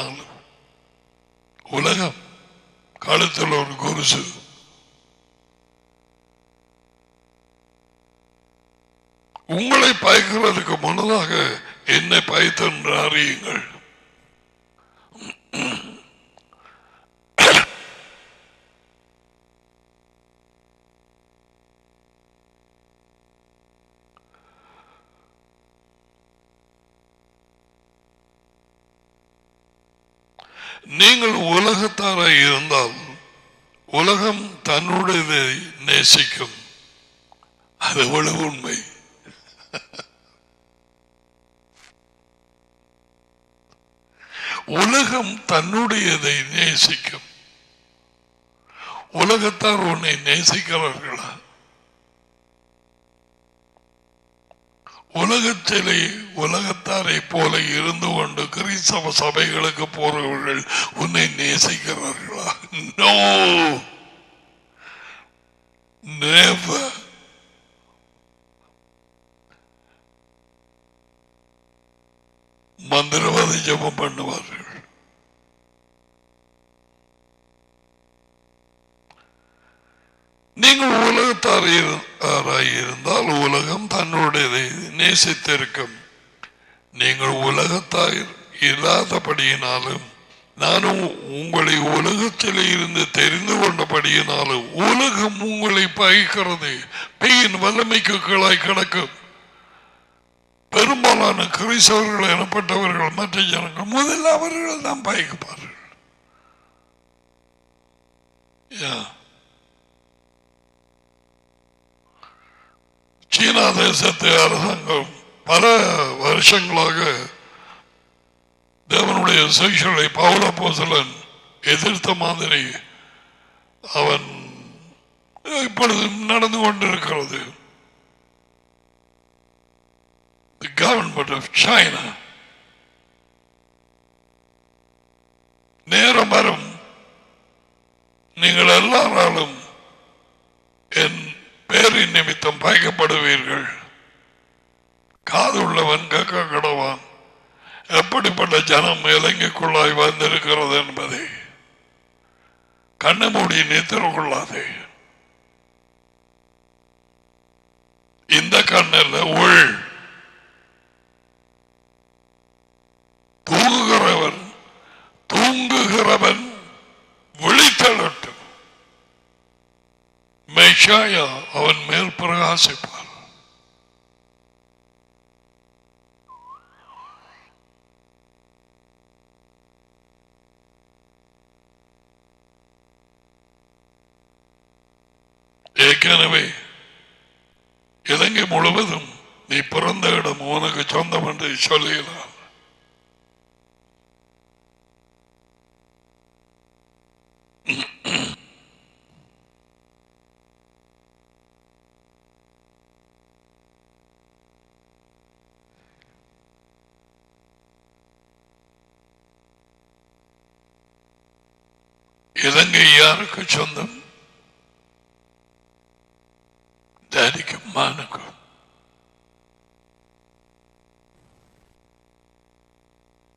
உலகம் காலத்தில் ஒரு குருசு. உங்களை பயக்கிறதுக்கு முன்னதாக என்னை பயத்தென்று அறியுங்கள். நீங்கள் உலகத்தாராய் இருந்தால் உலகம் தன்னுடையதை நேசிக்கும். அது எவ்வளவு உண்மை! உலகம் தன்னுடையதை நேசிக்கும். உலகத்தார் உன்னை நேசிக்கிறார்களா? உலகத்திலே உலகத்தாரை போல இருந்து கொண்டு கிறிஸ்தவ சபைகளுக்கு போறவர்கள் உன்னை நேசிக்கிறார்களா? No, never. மந்திரவாதி ஜெபம் பண்ணுவார்கள். நீங்கள் உலகத்தாராயிருந்தால் உலகம் தன்னுடையதை நேசித்திருக்கும். நீங்கள் உலகத்தார் இல்லாதபடியினாலும் நானும் உங்களை உலகத்திலே இருந்து தெரிந்து கொண்டபடியினாலும் உலகம் உங்களை பயக்கிறது. பேயின் வல்லமைக்கு கீழாய் கிடக்கும். பெரும்பாலான கிறிஸ்தவர்கள் எனப்பட்டவர்கள் மற்ற ஜனங்கள் முதல்ல அவர்கள் தான் பயக்கப்பார்கள். சீனா தேசத்து அரசாங்கம் பல வருஷங்களாக தேவனுடைய சிஷ்யர்களை பவுல் அப்போஸ்தலன் எதிர்த்த மாதிரி அவன் இப்பொழுது நடந்து கொண்டிருக்கிறது. The government of China நேரம் வரும், நீங்கள் எல்லாராலும் என் பேரின் நிமித்தம் பயக்கப்படுவீர்கள். காது உள்ளவன் கேட்க கடவான். எப்படிப்பட்ட ஜனம் இலங்கைக்குள்ளாய் வந்திருக்கிறது என்பதை கண்ண மூடி நித்திர கொள்ளாதே. இந்த கண்ணில் உள் தூங்குகிறவன் விழித்தெழட்டும். மெஷாயா அவன் மேல் பிரகாசிப்பார். ஏற்கனவே இலங்கை முழுவதும் நீ பிறந்த இடம் உனக்கு சொந்தம் என்று சொல்லுகிறார். இலங்கை யாருக்கு சொந்தம்? டேடிக்கும் மானுக்கும்.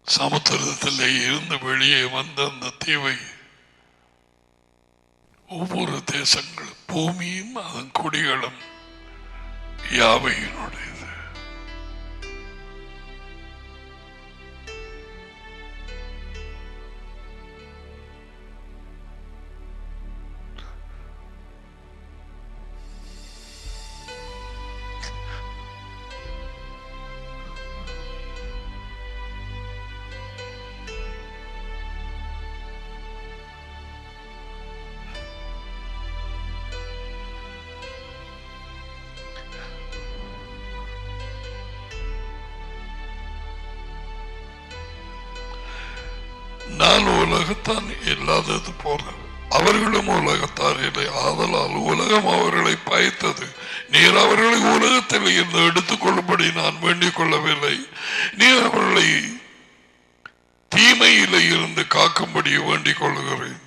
சமுத்திரத்தில் இருந்து வெளியே வந்த அந்த தீவை ஒவ்வொரு தேசங்களும் பூமியும் அதன் குடிகளும் யாவையினுடையது. நான் உலகத்தான் இல்லாதது போல அவர்களும் உலகத்தார் இல்லை, ஆதலால் உலகம் அவர்களை பயத்தது. நீர் அவர்களை உலகத்தில் இருந்து எடுத்துக் கொள்ளும்படி நான் வேண்டிக் கொள்ளவில்லை, நீர் அவர்களை தீமையில இருந்து காக்கும்படி வேண்டிக் கொள்ளுகிறேன்.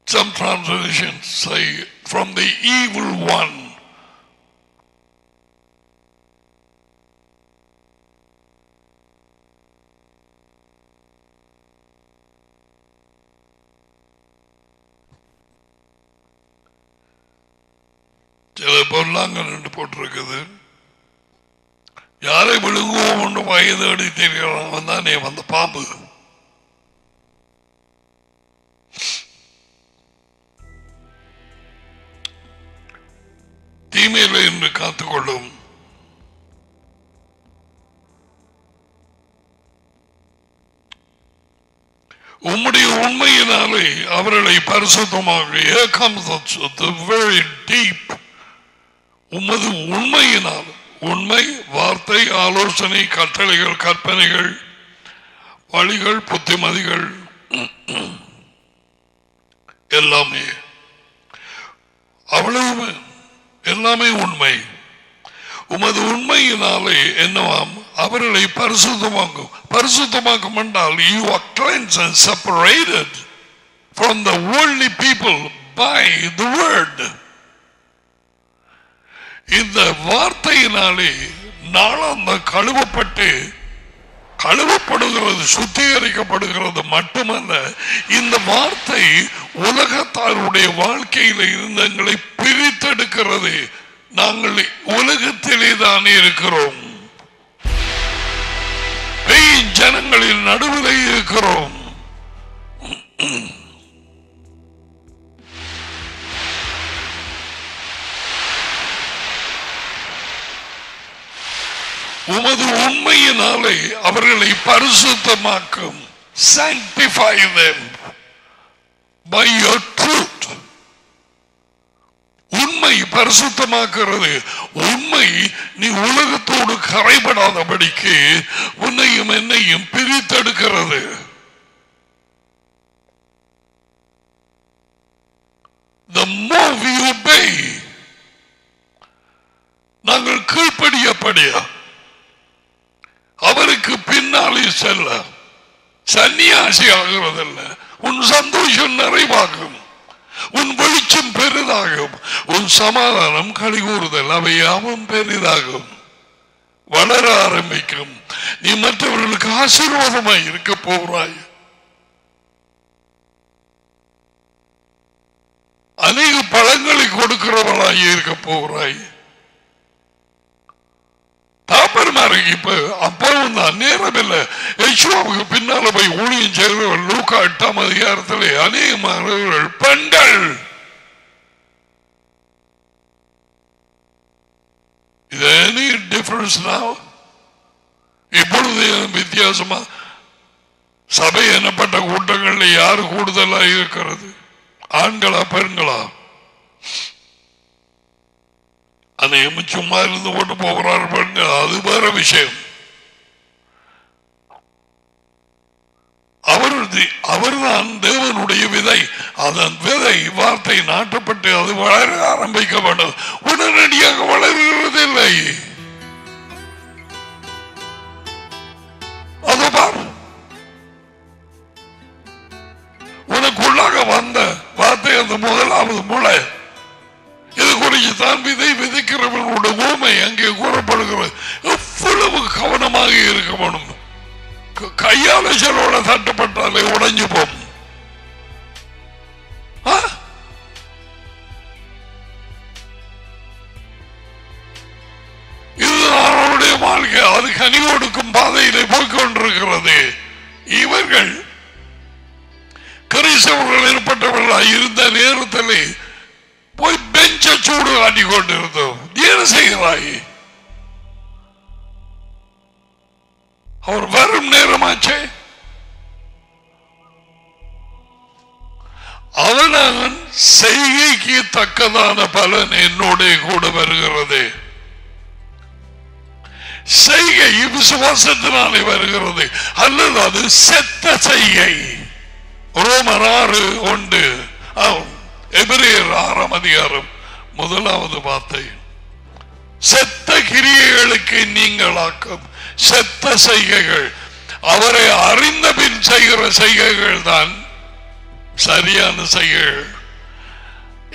Some translations say from the evil one. சில பொருளாங்க போட்டிருக்குது, யாரை விழுங்குவோம் ஒன்று வயது அடி தெரியும் தானே வந்த பாம்பு. தீமையில என்று காத்துக்கொள்ளும். உம்முடைய உண்மையினாலே அவர்களை பரிசுத்தமாக, here comes the very deep, உமது உண்மையினால், உண்மை வார்த்தை, ஆலோசனை, கட்டளைகள், கற்பனைகள், வழிகள், புத்திமதிகள் எல்லாமே, அவ்வளவு எல்லாமே உண்மை. உமது உண்மையினாலே என்னவாம் அவர்களை பரிசுத்தமாக்கும். பரிசுத்தமாக்கும் என்றால் you are cleansed and separated from the worldly people by the word. இந்த வார்த்தையினாலே நாளாந்த கழுவப்படுகிறது, சுத்திகரிக்கப்படுகிறது மட்டுமல்ல, இந்த வார்த்தை உலகத்தாருடைய வாழ்க்கையில் இருந்து எங்களை பிரித்தெடுக்கிறது. நாங்கள் உலகத்திலே தான் இருக்கிறோம், ஜனங்களின் நடுவில் இருக்கிறோம். உமது உண்மையினாலே அவர்களை பரிசுத்தமாக்கும். Sanctify them by your truth. உண்மை பரிசுத்தமாக்குறது. உண்மை நீ உலகத்தோடு கரைபடாதபடிக்கு உன்னையும் என்னையும் பிரித்தெடுக்கிறது. The more we obey, நாங்கள் கீழ்ப்படியப்படிய அவருக்கு பின்னாலே செல்ல சன்னியாசி ஆகிறதல்ல. உன் சந்தோஷம் நிறைவாகும், உன் வெளிச்சம் பெரிதாகும், உன் சமாதானம் களிகூறுதல் அவையாவும் பெரிதாகும், வளர ஆரம்பிக்கும். நீ மற்றவர்களுக்கு ஆசீர்வாதமாய் இருக்க போகிறாய். அநேக பழங்களை கொடுக்கிறவளாய் இருக்க போகிறாய். தாப்பர்மாருக்கு இப்ப அப்பாவும் தான் நேரம் இல்லை. யெகோவாவுக்கு பின்னால போய் ஊழியம் செய்கிறவர்கள் லூக்கா 8ஆம் அதிகாரத்திலே அநேகமானவர்கள் பெண்கள். இது any difference now? இப்பொழுது வித்தியாசமா சபை எனப்பட்ட கூட்டங்களில் யாரு கூடுதலாக இருக்கிறது? ஆண்களா பெண்களா? அநேகம் சும்மா இருந்து கொண்டு போகிறார் பெண்கள், அது வேற விஷயம். அவர்தான் தேவனுடைய விதை. அதன் விதை வார்த்தை நாட்டப்பட்டு அது வளர ஆரம்பிக்கப்படும். உடனடியாக வளர்கிறது இல்லை. அது பார், உனக்குள்ளாக வந்த வார்த்தை அந்த முதலாவது முளை. இது குறித்து தான் விதை விதைக்கிறவனோட ஊமை அங்கே கூறப்படுகிறது. எவ்வளவு கவனமாக இருக்க வேண்டும். கையால செலவோட தட்டப்பட்டாலே உடைஞ்சு போகும். இதுதான் அவருடைய வாழ்க்கை. அது கனி கொடுக்கும் பாதையிலே போய்கொண்டிருக்கிறது. இவர்கள் கிறிஸ்தவர்கள் ஏற்பட்டவர்களாக இருந்த நேரத்திலே போய் பெஞ்ச சூடு காட்டி கொண்டிருந்தோம். என்ன செய்கிறாய்? அவர் வரும் நேரமாச்சே. அவன் செய்கைக்கு தக்கதான பலன் என்னோட கூட வருகிறது. செய்கை விசுவாசத்தினாலே வருகிறது, அல்லது அது செத்த செய்கை. ரோமர் 6:1 எபிரேயர் 6ஆம் அதிகாரம் 1வது வார்த்தை. செத்த கிரியைகளுக்கு நீங்களாக்கும் செத்த செய்கைகள், அவரை அறிந்த பின் செய்கிற செய்கைகள் தான் சரியான செய்கைகள்.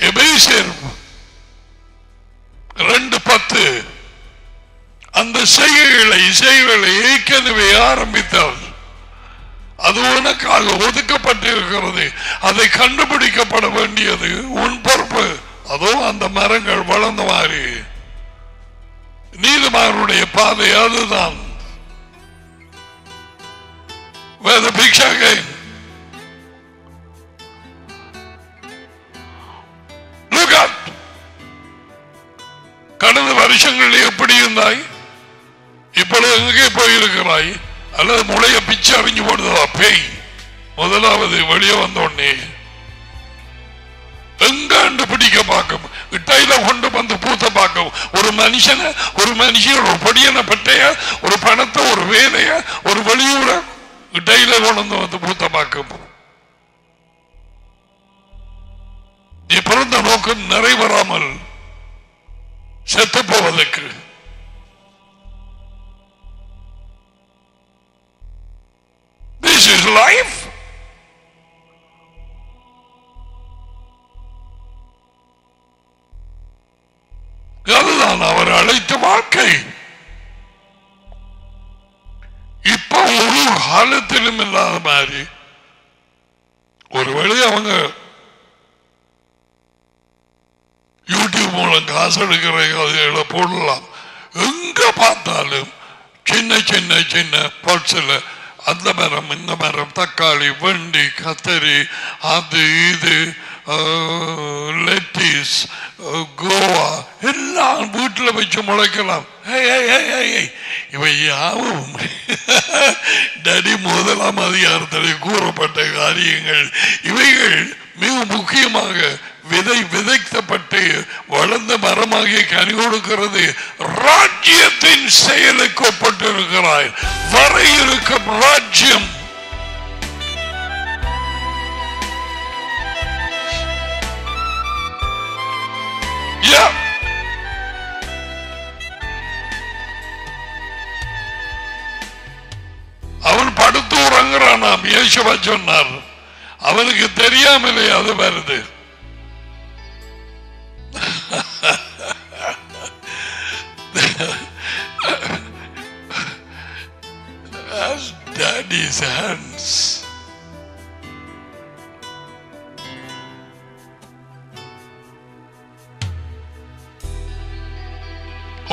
எபேசியர் 2:10 அந்த செய்கைகளை ஏற்கனவே ஆரம்பித்தார். அது உனக்காக ஒதுக்கப்பட்டிருக்கிறது. அதை கண்டுபிடிக்கப்பட வேண்டியது உன் பொறுப்பு. அதோ அந்த மரங்கள் வளர்ந்த மாதிரி நீதிமானுடைய பாதை அதுதான். வேத பிக்ஷாகை கடந்த வருஷங்களில் எப்படி இருந்தாய், இப்பொழுது எங்கே போயிருக்கிறாய்? அல்லது முளைய பிச்சு அறிஞ்சு போடுதா பேய்? முதலாவது வெளியே வந்தோடனே எங்காண்டு பிடிக்க பார்க்கும், இட்டையில கொண்டு வந்து பூத்த பார்க்கும். ஒரு மனுஷனை, ஒரு மனுஷன், ஒரு பொடியனை பட்டைய, ஒரு பணத்தை, ஒரு வேலைய, ஒரு வெளியூரை இட்டையில கொண்டு வந்து பூத்த பார்க்கும். நீ பிறந்த நோக்கம் நிறைவேறாமல் செத்து போவதற்கு. This is life. அதுதான் அவர் அழைத்த வாழ்க்கை. இப்ப ஒரு காலத்திலும் இல்லாத மாதிரி ஒருவேளை அவங்க யூடியூப் மூலம் காசு எடுக்கிற போடலாம். எங்க பார்த்தாலும் சின்ன சின்ன சின்ன பொருட்கள், அந்த மரம் இந்த மரம், தக்காளி, வெண்டி, கத்தரி, அது இது, லெட்டிஸ், கோவா எல்லாம் வீட்டில் வச்சு முளைக்கலாம். இவை யாவும் டடி 1ஆம் அதிகாரத்தில் கூறப்பட்ட காரியங்கள். இவைகள் மிக முக்கியமாக விதைக்கப்பட்டு வளர்ந்த மரமாகிய கனி கொடுக்கிறது. ராஜ்யத்தின் செயலுக்கு ஒப்பட்டிருக்கிறாய். வர இருக்கும் ராஜ்யம். அவன் படுத்து உறங்குறானாம். இயேசுவா சொன்னார், அவனுக்கு தெரியாமலே அது வருது. As daddy's hands.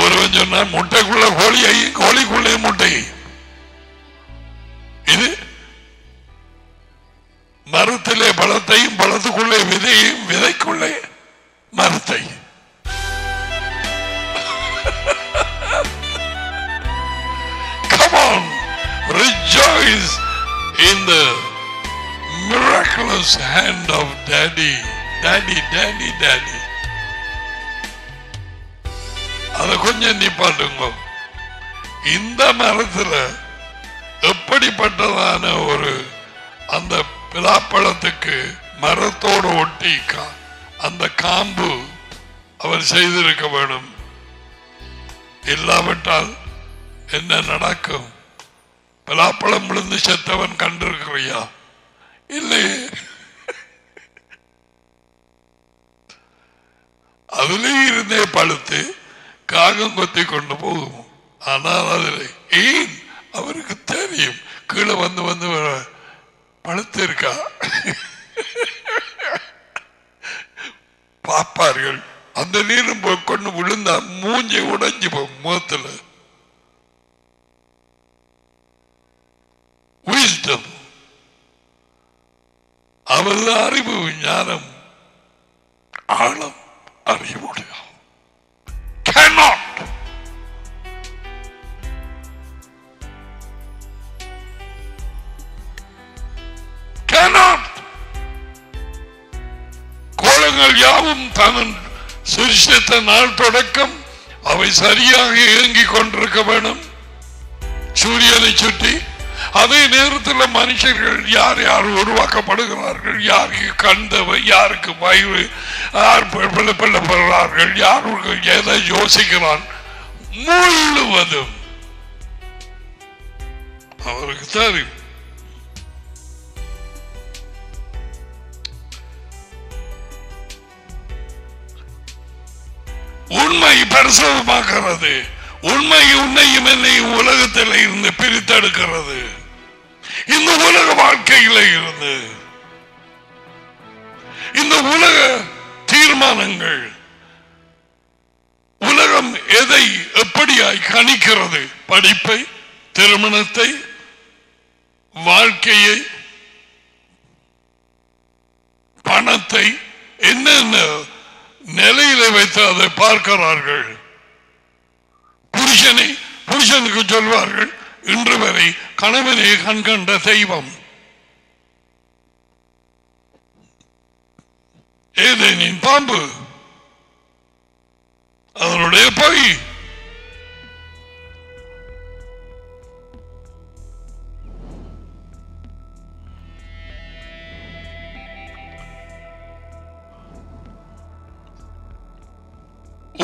ஒருவன் சொன்னான், முட்டைக்குள்ள கோழியை, கோழிக்குள்ளே முட்டை. இது மரத்திலே பழத்தையும், பழத்துக்குள்ளே விதையும், விதைக்குள்ளே மரத்தை. Come on, rejoice in the miraculous hand of Daddy. Daddy, Daddy, Daddy. அதை கொஞ்சம் நிப்பாட்டுங்க. இந்த மரத்துல எப்படிப்பட்டதான ஒரு அந்த பிலாப்பழத்துக்கு மரத்தோடு ஒட்டி அந்த காம்பு அவர் செய்திருக்க வேண்டும். இல்லாவிட்டால் என்ன நடக்கும்? பலாப்பழம் விழுந்து செத்தவன் கண்டிருக்கிறியா? இல்லை. அதிலே இருந்தே பழுத்து காகம் கொத்தி கொண்டு போகும். ஆனால் அதில் ஏன் அவருக்கு தெரியும் கீழே வந்து வந்து பழுத்து இருக்கா பாப்பார்கள். அந்த நீரும் கொண்டு விழுந்தா மூஞ்சி உடைஞ்சு போகும் முகத்துல. விஸ்டம், அவரது அறிவு, ஞானம், ஆழம் அறிய முடியும். Cannot. Cannot. கோலங்கள் யாவும் தன் சிருஷ்டித்த நாள் தொடக்கம் அவை சரியாக இயங்கிக் கொண்டிருக்க வேண்டும். சூரியனை சுற்றி அதே நேரத்தில் மனுஷர்கள் யார் யார் உருவாக்கப்படுகிறார்கள், யாருக்கு கண்டவை, யாருக்கு வயிறு, யார் பிள்ளைப்படுறார்கள், யாருக்கு எதை யோசிக்கிறான் முழுவதும் அவருக்கு தெரியும். உண்மை பரிசுத்தமாகிறது. உண்மை உன்னையும் என்னையும் உலகத்தில் இருந்து பிரித்தெடுக்கிறது. இந்த உலக வாழ்க்கையில இருந்து இந்த உலக தீர்மானங்கள் உலகம் எதை எப்படியாய் கணிக்கிறது, படிப்பை, திருமணத்தை, வாழ்க்கையை, பணத்தை என்னென்ன நிலையில வைத்து அதை பார்க்கிறார்கள். புருஷனுக்கு சொல்வார்கள் இன்று வரை கணவனே கண்கண்ட தெய்வம். ஏதேனின் பாம்பு அதனுடைய பொய்.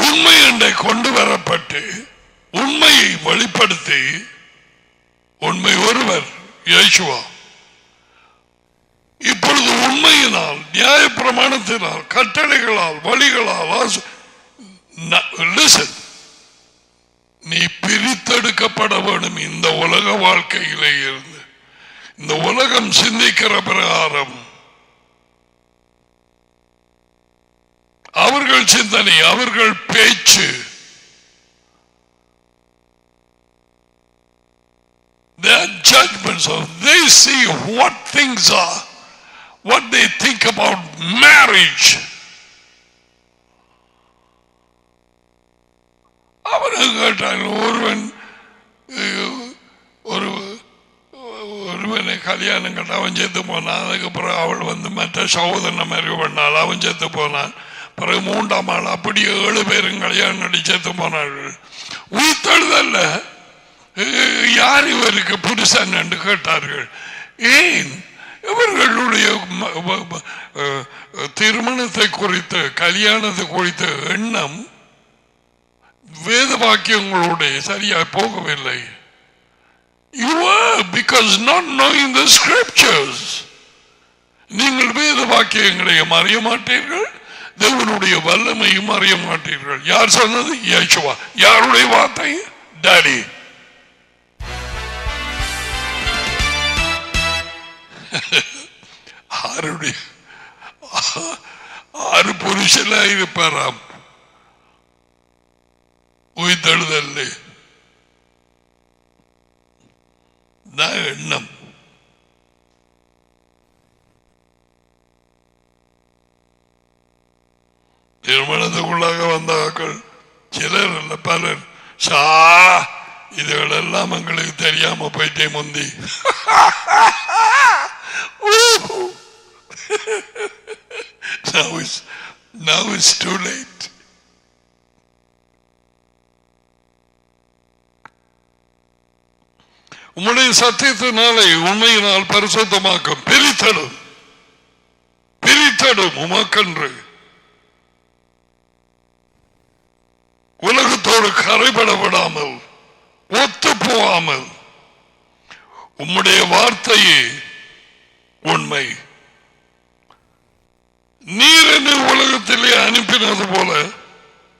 உண்மை என்ற கொண்டு வரப்பட்டு உண்மையை வெளிப்படுத்தி உண்மை ஒருவர் இயேசுவா. இப்பொழுது உண்மையினால், நியாய பிரமாணத்தினால், கட்டளைகளால், வழிகளால் நீ பிரித்தெடுக்கப்பட வேண்டும். இந்த உலக வாழ்க்கையிலே இருந்து இந்த உலகம் சிந்திக்கிற பிரகாரம் அவர்கள் சிந்தனை, அவர்கள் பேச்சு, their judgments of they see what things are, what they think about marriage. அவன் கேட்டான், ஒருவனை கல்யாணம் கட்ட அவன் செத்து போனான். அதுக்கப்புறம் அவள் மற்ற சகோதரனை மாதிரி பண்ணாள், அவன் செத்து போனான். பிறகு 3ஆம் ஆள் அப்படியே 7 பேரும் கல்யாணம் கட்டி செத்து போனார்கள். உயிர்த்தெழுதல்ல யார் இவருக்கு புருஷன் என்று கேட்டார்கள். ஏன்? இவர்களுடைய திருமணத்தை குறித்து, கல்யாணத்தை குறித்த எண்ணம் வேத வாக்கியங்களுடைய சரியா போகவில்லை. You were because not knowing the scriptures. நீங்கள் வேத வாக்கியங்களையும் அறிய மாட்டீர்கள், தேவனுடைய வல்லமையும் அறிய மாட்டீர்கள். யார் சொன்னது? இயேசுவா. யாருடைய வார்த்தை? டாடி. ஆறு புருஷனா இருப்பாராம் உயிர்த்தெழுதல்ல. எண்ணம். திருமணத்துக்குள்ளாக வந்தார்கள் சிலர் அல்ல பலர். இதுகளெல்லாம் எங்களுக்கு தெரியாம போயிட்டே முந்தி. Now it's too late. உம்முடைய சத்தியத்தினாலே உண்மையினால் பரிசுத்தமாக்கும். பிரித்தடும் உமக்கன்று. உலகத்தோடு கரைபட விடாமல், ஒத்து போகாமல் உம்முடைய வார்த்தையே உண்மை. நீர் என்னை உலகத்திலே அனுப்பினது போல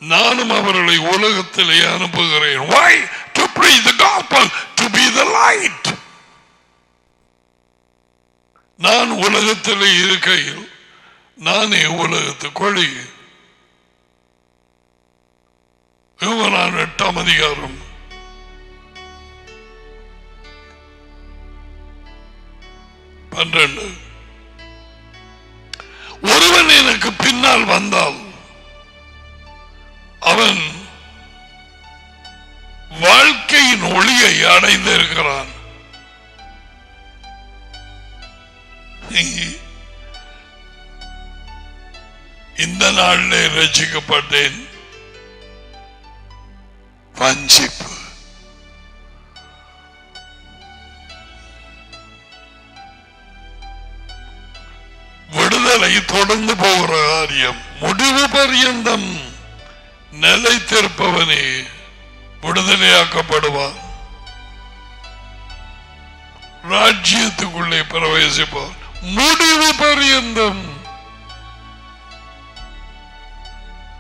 நானும் அவர்களை உலகத்திலே அனுப்புகிறேன். Why? To preach the gospel, to be the light. நான் உலகத்திலே இருக்கையில் நானே உலகத்து கொழி. யோவான் 8ஆம் அதிகாரம் 12. ஒருவன் எனக்கு பின்னால் வந்தால் அவன் வாழ்க்கையின் ஒளியை அடைந்திருக்கிறான். இந்த நாளிலே ரட்சிக்கப்பட்டேன். வஞ்சிப்பு வரை தொடர்ந்து போகிற காரியம். முடிவு பரியந்தம் நிலைத்திருப்பவனே விடுதலையாக்கப்படுவான், ராஜ்யத்துக்குள்ளே பிரவேசிப்பான். முடிவு பரியந்தம்.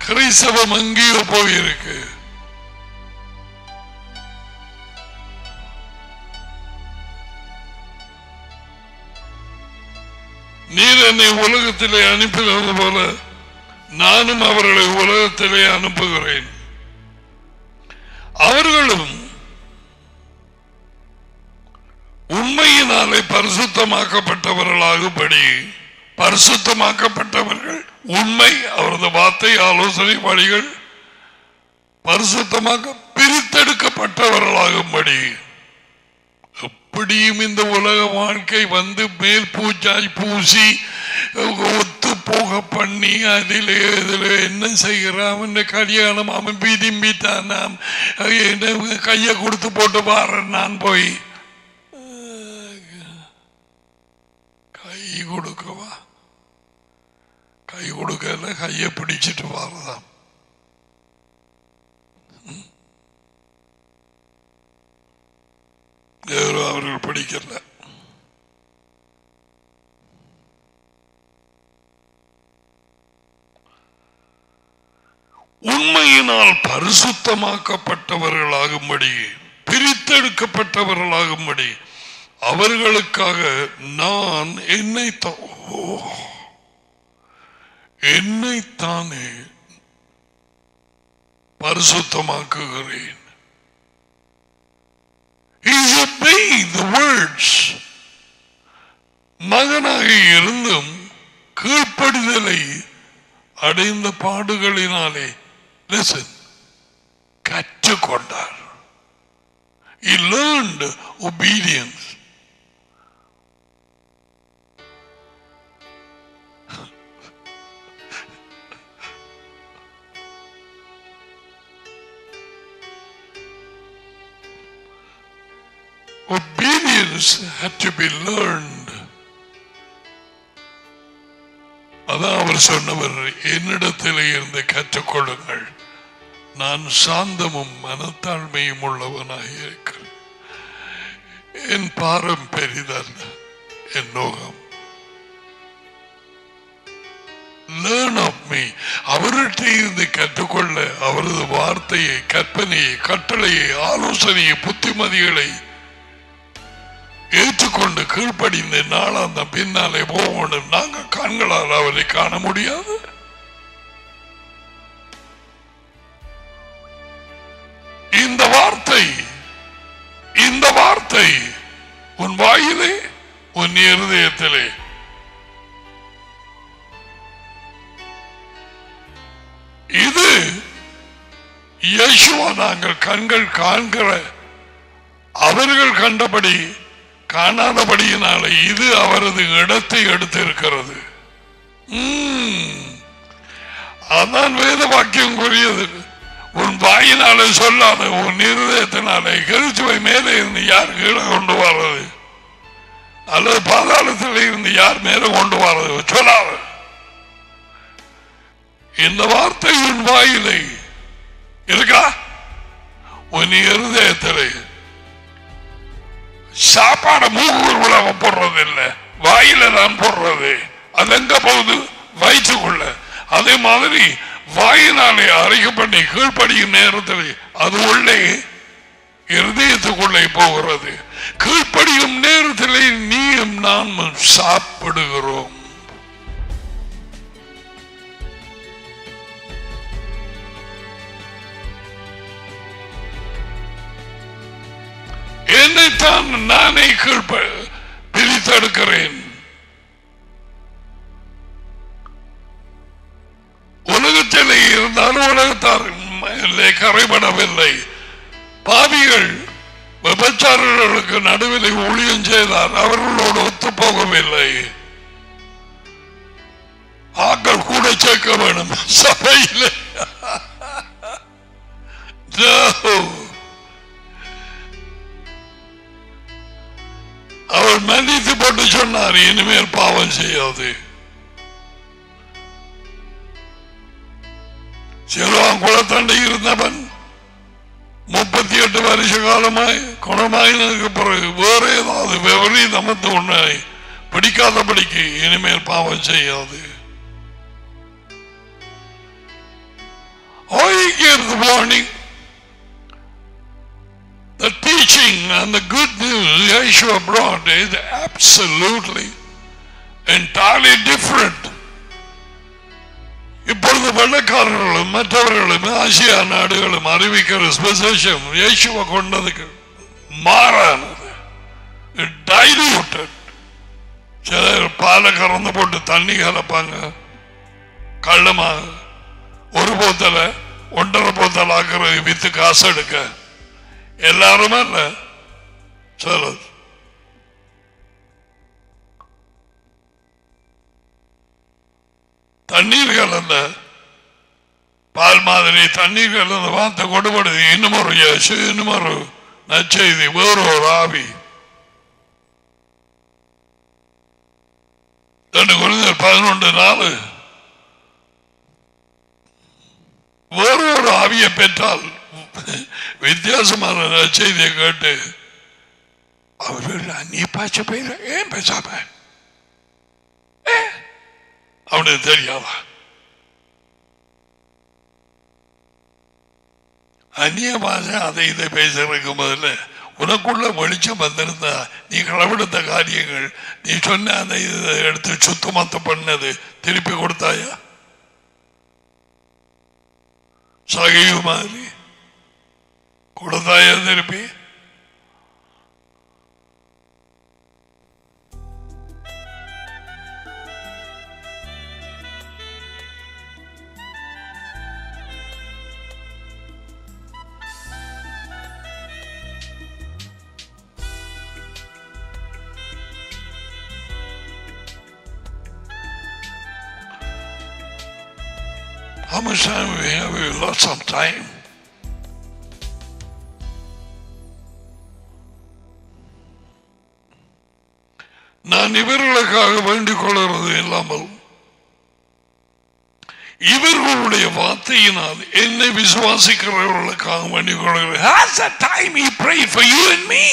கிறிஸ்தவம் அங்கேயோ போயிருக்கு. நீர் என்னை உலகத்திலே அனுப்பினது போல நானும் அவர்களை உலகத்திலே அனுப்புகிறேன். அவர்களும் உண்மையினாலே பரிசுத்தமாக்கப்பட்டவர்களாகும்படி, பரிசுத்தமாக்கப்பட்டவர்கள் உண்மை, அவரது வார்த்தை, ஆலோசனை வழிகள் பரிசுத்தமாக பிரித்தெடுக்கப்பட்டவர்களாகும்படி. எப்படியும் இந்த உலக வாழ்க்கை வந்து மேல் பூச்சாய் பூசி ஒத்து போக பண்ணி அதில் என்ன செய்கிறான், கல்யாணம் அவன் விரும்பித்தான், கையை கொடுத்து போட்டு பாறேன். நான் போய் கை கொடுக்கவா? கை கொடுக்கல, கையை பிடிச்சிட்டு பாருதான். அவர்கள் படிக்கல. உண்மையினால் பரிசுத்தமாக்கப்பட்டவர்களாகும்படி, பிரித்தெடுக்கப்பட்டவர்களாகும்படி அவர்களுக்காக நான் என்னைத்தானே பரிசுத்தமாக்குகிறேன். மகனாக இருந்தும் கீழ்ப்படிதலை அடைந்த பாடுகளினாலே கற்றுக்கொண்டார். He learned obedience. Obedience had to be learned. அதான் அவர் சொன்னவர், என்னிடத்திலே இருந்து கற்றுக்கொள்ளுங்கள், நான் சாந்தமும் மனத்தாழ்மையும் உள்ளவனாக இருக்கிறேன். என் பாரம் பெரிதல்ல, என் நோகம். Learn of me. அவர்கிட்ட இருந்து கற்றுக்கொள்ள அவரது வார்த்தையை, கற்பனையை, கட்டளையை, ஆலோசனையை, புத்திமதிகளை ஏற்றுக்கொண்டு கீழ்ப்படிந்து நாளாந்த பின்னாலே போகணும். நாங்க கண்களால் அவரை காண முடியாது. இந்த வார்த்தை உன் வாயிலே, உன் இருதயத்திலே. இது இயேசுவா நாங்கள் கண்கள் காண்கிற, அவர்கள் கண்டபடி காணாதபடியினாலே இது அவரது இடத்தை எடுத்திருக்கிறது. அதான் வேத வாக்கியம் கூறியது, உன் வாயினாலே சொல்லாத, உன் இருதயத்தினாலே. கிறிஸ்துவை மேலே இருந்து யார் கீழே கொண்டு வர்றது, அல்லது பாதாளத்தில் இருந்து யார் மேலே கொண்டு வர்றது சொல்லாத. இந்த வார்த்தை உன் வாயிலை இருக்கா, உன் இருதயத்திலே. சாப்பாடு மூக்குக்குள்ள போடுறது இல்லை, வாயில தான் போடுறது. அது எங்க போகுது? வயிற்றுக்குள்ள. அதே மாதிரி வாயினாலே அரைக்கப்பட்டு கீழ்ப்படியும் நேரத்தில் அது உள்ளே இருதயத்துக்குள்ளே போகிறது. கீழ்ப்படியும் நேரத்தில் நீயும் நானும் சாப்பிடுகிறோம். என்னைத்தான் நானே பிரித்தெடுக்கிறேன். உலகத்திலே இருந்தாலும் உலகத்தார் கரைபடவில்லை. பாவிகள் விபச்சாரர்களுக்கு நடுவில் ஊழியம் செய்தார், அவர்களோடு ஒத்து போகவில்லை. ஆக்கள் கூட சேர்க்க வேண்டும் சபையில். அவர் மன்னித்து போட்டு சொன்னார், இனிமேல் பாவம் செய்யாது. சிலோன் குளத்தண்டை இருந்தவன் 38 வருஷ காலமாய் குணமாயினதுக்கு பிறகு வேற ஏதாவது விபரீதமத்து உன்னை பிடிக்காதபடிக்கு இனிமேல் பாவம் செய்யாது. Or he gives the warning. The teaching and the good news Yeshua brought is absolutely entirely different. இப்பொழுது வெள்ளக்காரர்களும் மற்றவர்களும் ஆசியா நாடுகளும் அறிவிக்கிற ஸ்பெசிஷம் இயேசுவை கொண்டதுக்கு மாறானது. டைல்யூட்டட். சிலர் பாலை கறந்து போட்டு தண்ணி கலப்பாங்க கள்ளமாக. ஒரு போத்தல 1.5 போத்தல் ஆக்குறது வித்து காசு எடுக்க எல்லாருமே இல்ல. சிலர் தண்ணீர் கலந்த பால் மாதிரி தண்ணீர் கலந்த வார்த்தை கொடுபடுது. இன்னும் ஒரு இயேசு, இன்னும் ஒரு நற்செய்தி, வேறு ஒரு ஆவி. 2 Corinthians 11:4 வேறு ஒரு ஆவியை பெற்றால் வித்தியாசமான நற்செய்தியை கேட்டு அவர்கள் நீ பாய்ச்ச போயிட ஏன் பேசாம அவனுக்கு தெரியாதா? அந்நிய பாஷை அதை இதை பேசுறதுக்கு முதல்ல உனக்குள்ள வெளிச்சம் வந்திருந்தா நீ களவெடுத்த காரியங்கள் நீ சொன்ன அந்த இதை எடுத்து சுத்தமத்த பண்ணது திருப்பி கொடுத்தாயா? சகையு மாதிரி கொடுத்தாயா திருப்பி? How much time we have? We lost some time. நான் இவர்களுக்காக வேண்டிக் கொள்கிறது இல்லாமல் இவர்களுடைய வார்த்தையினால் என்னை விசுவாசிக்கிறவர்களுக்காக வேண்டிக் கொள்கிறேன். Has a time he prayed for you and me.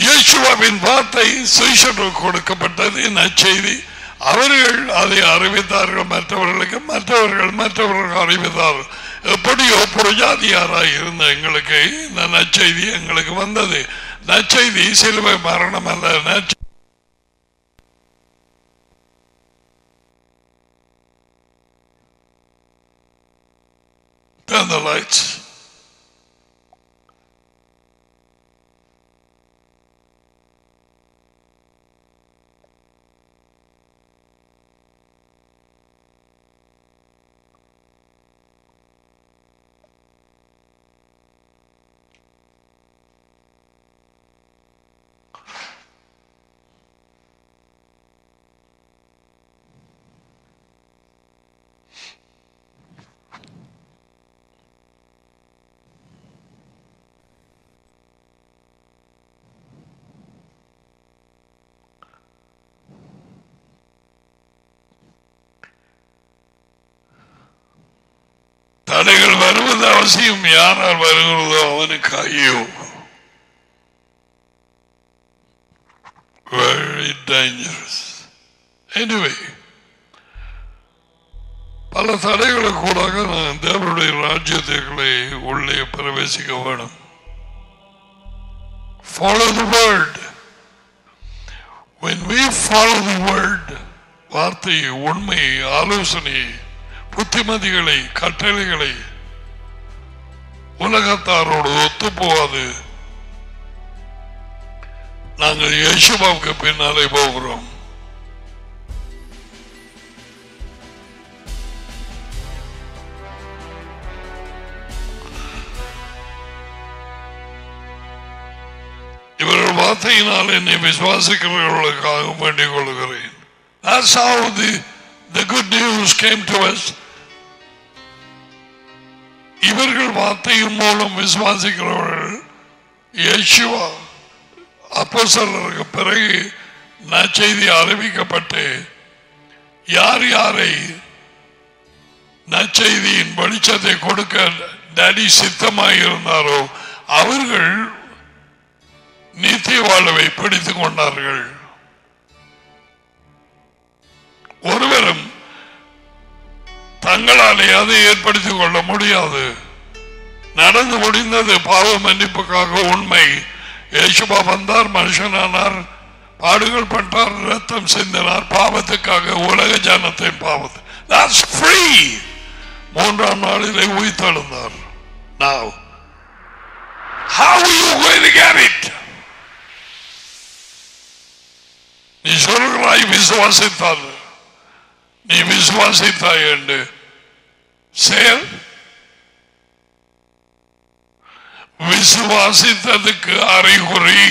இயேசுவின் வார்த்தை சுவிசேஷத்துக்கு கொடுக்கப்பட்டது நற்செய்தி. அவர்கள் அதை அறிவித்தார்கள் மற்றவர்களுக்கு, மற்றவர்கள் அறிவித்தார்கள். எப்படியோ புரஜாதியாராய் இருந்த எங்களுக்கு இந்த நற்செய்தி எங்களுக்கு வந்தது. நற்செய்தி சிலுவை மரணம் அல்ல. Turn the lights. தடைகள் வருவது அவசியம். யாரால் வருகிறதோ அவனுக்கு ஐயோ. Very dangerous. Anyway, பல தடைகளுக்கு கூட நான் தேவனுடைய ராஜ்யத்தை உள்ளே பிரவேசிக்க வேணும். Follow the word. When we follow the word, வார்த்தை, உண்மை, ஆலோசனை, புத்திமதிகளை, கட்டளைகளை உலகத்தாரோடு ஒத்து போவாது. நாங்கள் இயேசுவுக்கு பின்னாலே போகிறோம். இவர்கள் வார்த்தையினால் என்னை விசுவாசிக்கிறவர்களுக்காக வேண்டிக் கொள்கிறேன். That's how the good news came to us. இவர்கள் வார்த்தையின் மூலம் விசுவாசிக்கிறவர்கள் இயேசுவா அப்போஸ்தலருக்கு பிறகு நற்செய்தி அறிவிக்கப்பட்டு யார் யாரை நற்செய்தியின் வெளிச்சத்தை கொடுக்க டேடி சித்தமாக இருந்தாரோ அவர்கள் நித்திய வாழ்வை பிடித்துக் கொண்டார்கள். ஒருவரும் தங்களாலே அதை ஏற்படுத்திக் கொள்ள முடியாது. நடந்து முடிந்தது பாவ மன்னிப்புக்காக. உண்மை, இயேசுவா வந்தார், மனுஷனானார், பாடுகள் பட்டார், ரத்தம் சிந்தினார் பாவத்துக்காக, உலக ஜனத்தின் பாவத்தை. That's free. மூன்றாம் நாளிலே உயிர்த்தெழுந்தார். Now how are you going to get it? நீ சொல்கிறாய் விசுவாசித்தார், நீ விசுவாசித்தாய் என்று செயல் விசுவாசித்ததுக்கு அறிகுறி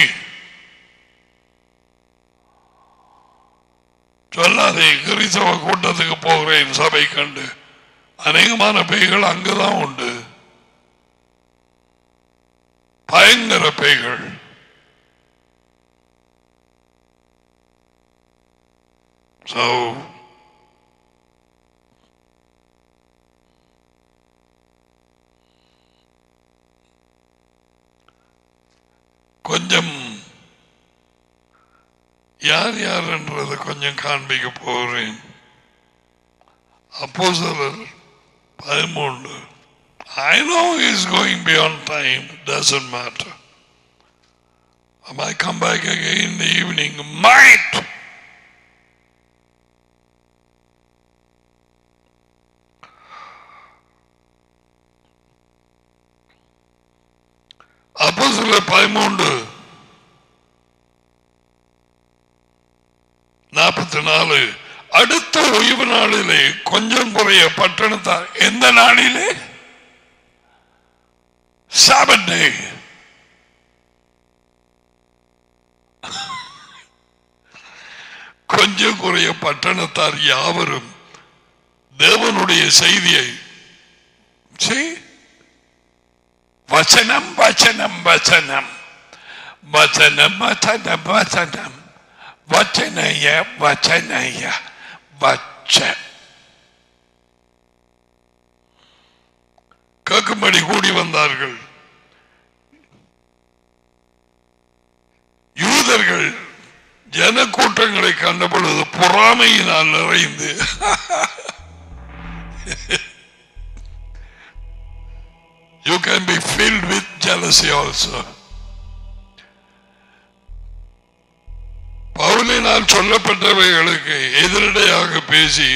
சொல்லாதே. கிறிஸ்தவ கூட்டத்துக்கு போகிறேன் சபை கண்டு, அநேகமான பேய்கள் அங்குதான் உண்டு, பயங்கர பேய்கள். So கொஞ்சம் யார் யார் என்றது கொஞ்சம் காண்பிக்க போகிறேன். அப்போஸ்தலர் 13. I know he's going beyond time, doesn't matter. I might come back again in the evening. Might. அப்போஸ்தலர் 13:44. அடுத்த ஓய்வு நாளிலே கொஞ்சம் குறைய பட்டணத்தார். எந்த நாளிலே? Sabbath day. கொஞ்சம் குறைய பட்டணத்தார் யாவரும் தேவனுடைய செய்தியை வசனம் வசனம் வசனம் வசனம் வசனம் வசனம் வச்சனைய வச்சனைய வச்ச கேட்கும்படி கூடி வந்தார்கள். யூதர்கள் ஜனக்கூட்டங்களை கண்ட பொழுது பொறாமையினால் நிறைந்து you can be filled with jealousy also. பவுலினால் சொல்லப்பட்டவைகளுக்கு எதிரடையாக பேசி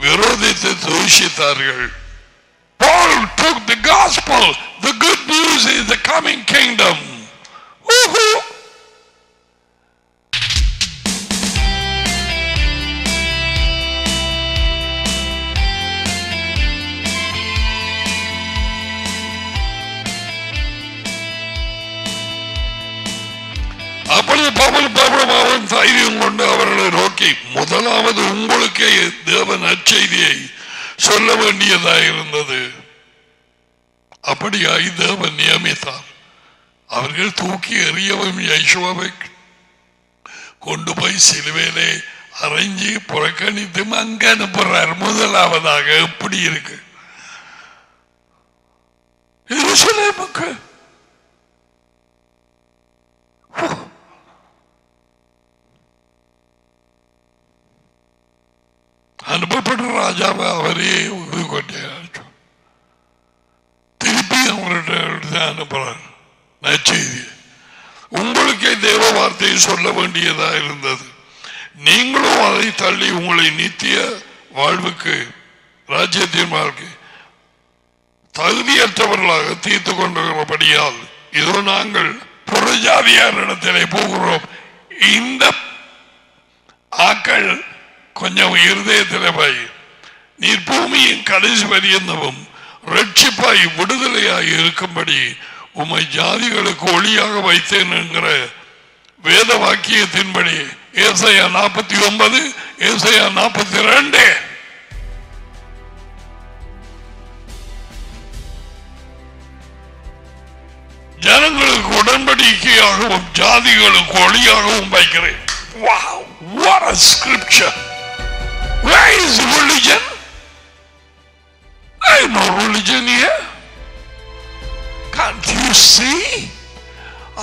விரோதித்து தூஷித்தார்கள். Paul took the gospel. The good news is the coming kingdom. Woohoo! அப்பொழுது பவுல் தைரியம் கொண்டு அவர்களை நோக்கி, முதலாவது உங்களுக்கே தேவன் நற்செய்தியை சொல்ல வேண்டியதாக இருந்தது. அப்படியாய் தேவன் நியமித்தார். அவர்கள் தூக்கி எறியவும் யேசுவை கொண்டு போய் சிலுவையிலே அரைஞ்சி புறக்கணித்து அங்க அனுப்புறார். முதலாவதாக எப்படி இருக்கு எருசலேமுக்கு அனுப்பப்பட்ட ராஜாவை அவரே இது கொண்டாச்சு. திருப்பி அவர்கிட்ட அனுப்புறார் நற்செய்தி. உங்களுக்கே தேவ வார்த்தையை சொல்ல வேண்டியதா இருந்தது. நீங்களும் அதை தள்ளி உங்களை நித்திய வாழ்வுக்கு ராஜ்யத்தின் வாழ்க்கை தகுதியற்றவர்களாக தீர்த்து கொண்டிருக்கிறபடியால் இதோ நாங்கள் புறஜாதியாரிடத்திலே போகிறோம். இந்த ஆக்கள் கொஞ்சம் இருதயத்தில் போய் நீர் பூமியின் கடைசி பரியந்தமும் ரட்சிப்பாய் விடுதலையாய் இருக்கும்படி உம்மை ஜாதிகளுக்கு ஒளியாக வைத்தேன் என்கிற வேத வாக்கியத்தின்படி ஏசாயா 49, ஏசாயா 42 ஜனங்களுக்கு உடன்படிக்கையாகவும் ஜாதிகளுக்கு ஒளியாகவும் வைக்கிறேன். Wow, what a scripture. Where is religion? There is no religion here. Can't you see? I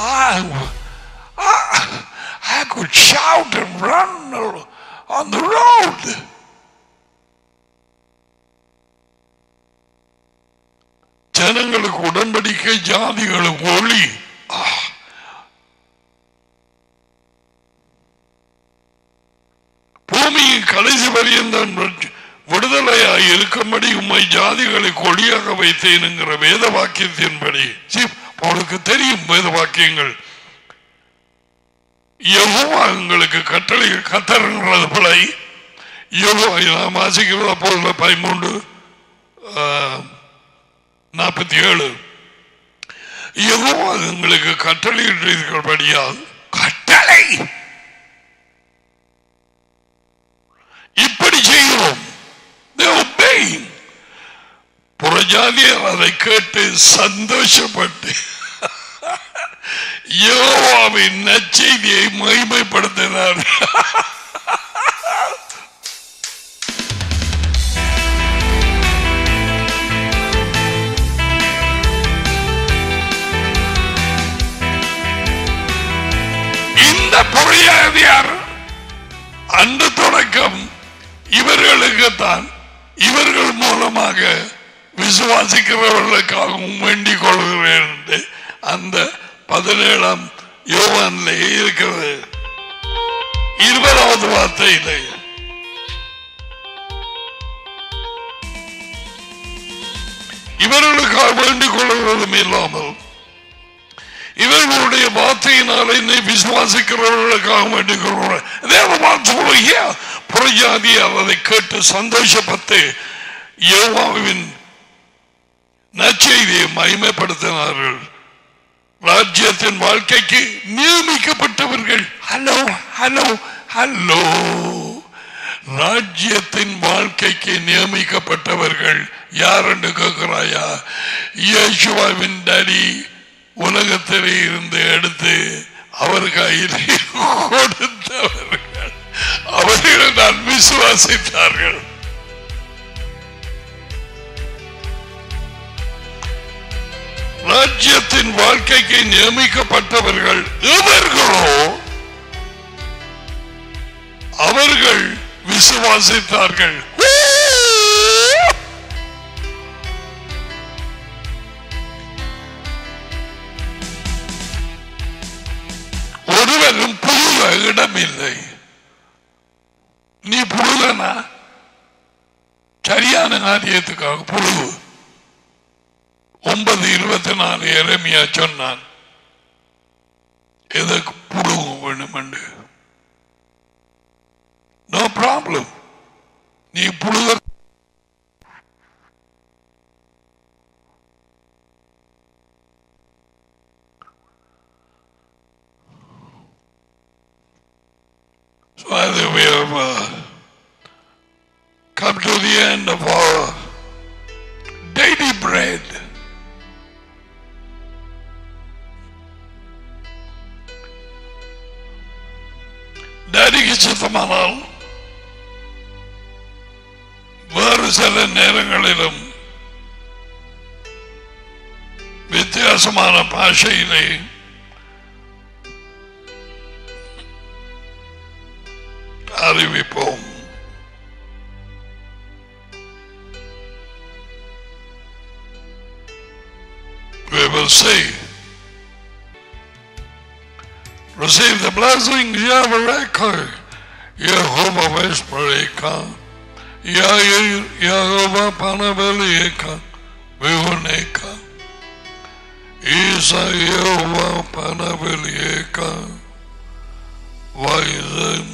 could shout and run on the road. ஜனங்களுக்கு உடன்படிக்கை, ஜாதிகளுக்கு ஒளி. பூமியின் கடைசி பரியந்தம் விடுதலையாய் இருக்கும்படி உம்மை ஜாதிகளை கொடியாக வைத்தேன் என்கிற வேத வாக்கியத்தின்படி. அவளுக்கு தெரியும் வேத வாக்கியங்கள். யெகோவா எங்களுக்கு கட்டளை கத்தருங்கிறது பிழை. யெகோவா நாம் வாசிக்கிறது அப்போஸ்தலர் 13:47. யெகோவா எங்களுக்கு கட்டளையிட்டிருக்கிறபடியால் கட்டளை இப்படி செய்கிறோம். புறஜாதியர் அதை கேட்டு சந்தோஷப்பட்டு யெகோவாவின் நற்செய்தியை மகிமைப்படுத்தினார். இந்த புறஜாதியார் அன்று தொடக்கம் இவர்களுக்குத்தான், இவர்கள் மூலமாக விசுவாசிக்கிறவர்களுக்காகவும் வேண்டிக் கொள்கிறேன் என்று அந்த 17ஆம் யோவானிலே இருக்கிறது. 20வது வார்த்தையிலே இவர்களுக்காக வேண்டிக் கொள்கிறதும் இல்லாமல் இவர்களுடைய வார்த்தையினால் என்னை விசுவாசிக்கிறவர்களுக்காக வேண்டிக் கொள்கிறேன். புறஜாதியார் அதை கேட்டு சந்தோஷப்பட்டு யெகோவாவின் நற்செய்தியை மகிமைப்படுத்தினார்கள். ராஜ்யத்தின் வாழ்க்கைக்கு நியமிக்கப்பட்டவர்கள். ஹலோ ஹலோ ஹலோ, ராஜ்யத்தின் வாழ்க்கைக்கு நியமிக்கப்பட்டவர்கள் யார் என்று கேட்கிறாயா? இயேசுவின் டாடி உலகத்திலே இருந்து எடுத்து அவர் கையில் கொடுத்தவர்கள். அவர்கள் தான் விசுவாசித்தார்கள். ராஜ்யத்தின் வாழ்க்கைக்கு நியமிக்கப்பட்டவர்கள் எவர்களோ அவர்கள் விசுவாசித்தார்கள். ஒருவரும் புழுவ இடமில்லை. நீ புழுவனா? சரியான காரியத்துக்காக புழுவு. 9:24 எரேமியா சொன்னான், எதற்கு புழுவு வேணும் என்று. நோ ப்ராப்ளம், நீ புழுவ So we have come to the end of our daily bread. டாடிக்கு சித்தமானால் வேறு சில நேரங்களிலும் வித்தியாசமான பாஷையிலே அறிவிப்போம். We will say, receive the blessing, Yavareka, Yehovah Vespereka, Yehovah Panaveleka, Vihuneka, Isa Yehovah Panaveleka, Vaizem,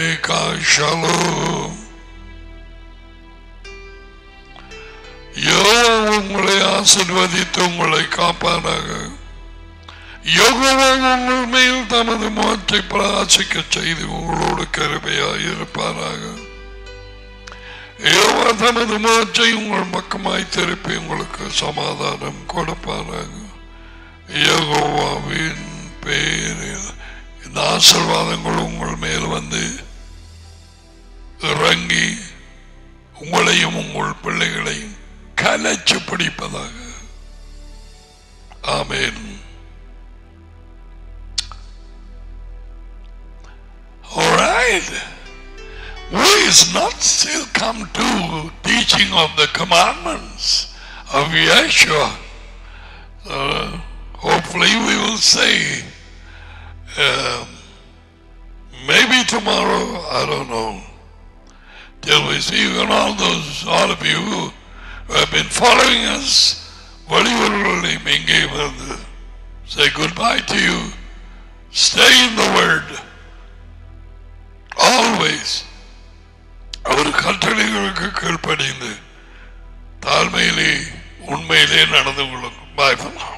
Eka Shalom. Jehovah உங்களை ஆசீர்வதித்து உங்களை காப்பானாக. யெகோவா உங்கள் மேல் தமது முகத்தை பிரகாசிக்க செய்து உங்களோடு கிருபையாய் இருப்பாராக. யெகோவா தமது முகத்தை உங்கள் பக்கமாய் திருப்பி உங்களுக்கு சமாதானம் கொடுப்பாராக. யெகோவாவின் பெயரில் ஆசீர்வாதங்கள் உங்கள் மேல் வந்து இறங்கி உங்களையும் உங்கள் பிள்ளைகளையும் கலைச்சு பிடிப்பதாக. ஆமென். All right. We is not still come to teaching of the commandments of Yeshua. Hopefully we will say maybe tomorrow, I don't know, till we see you and all of you who have been following us. வெளியூர்களில் இங்கே வந்து say goodbye to you. Stay in the word always. அவர் கட்டளைகளுக்கு கீழ்ப்படிந்து தாழ்மையிலே உண்மையிலே நடந்து கொள்ளும். Bye for now.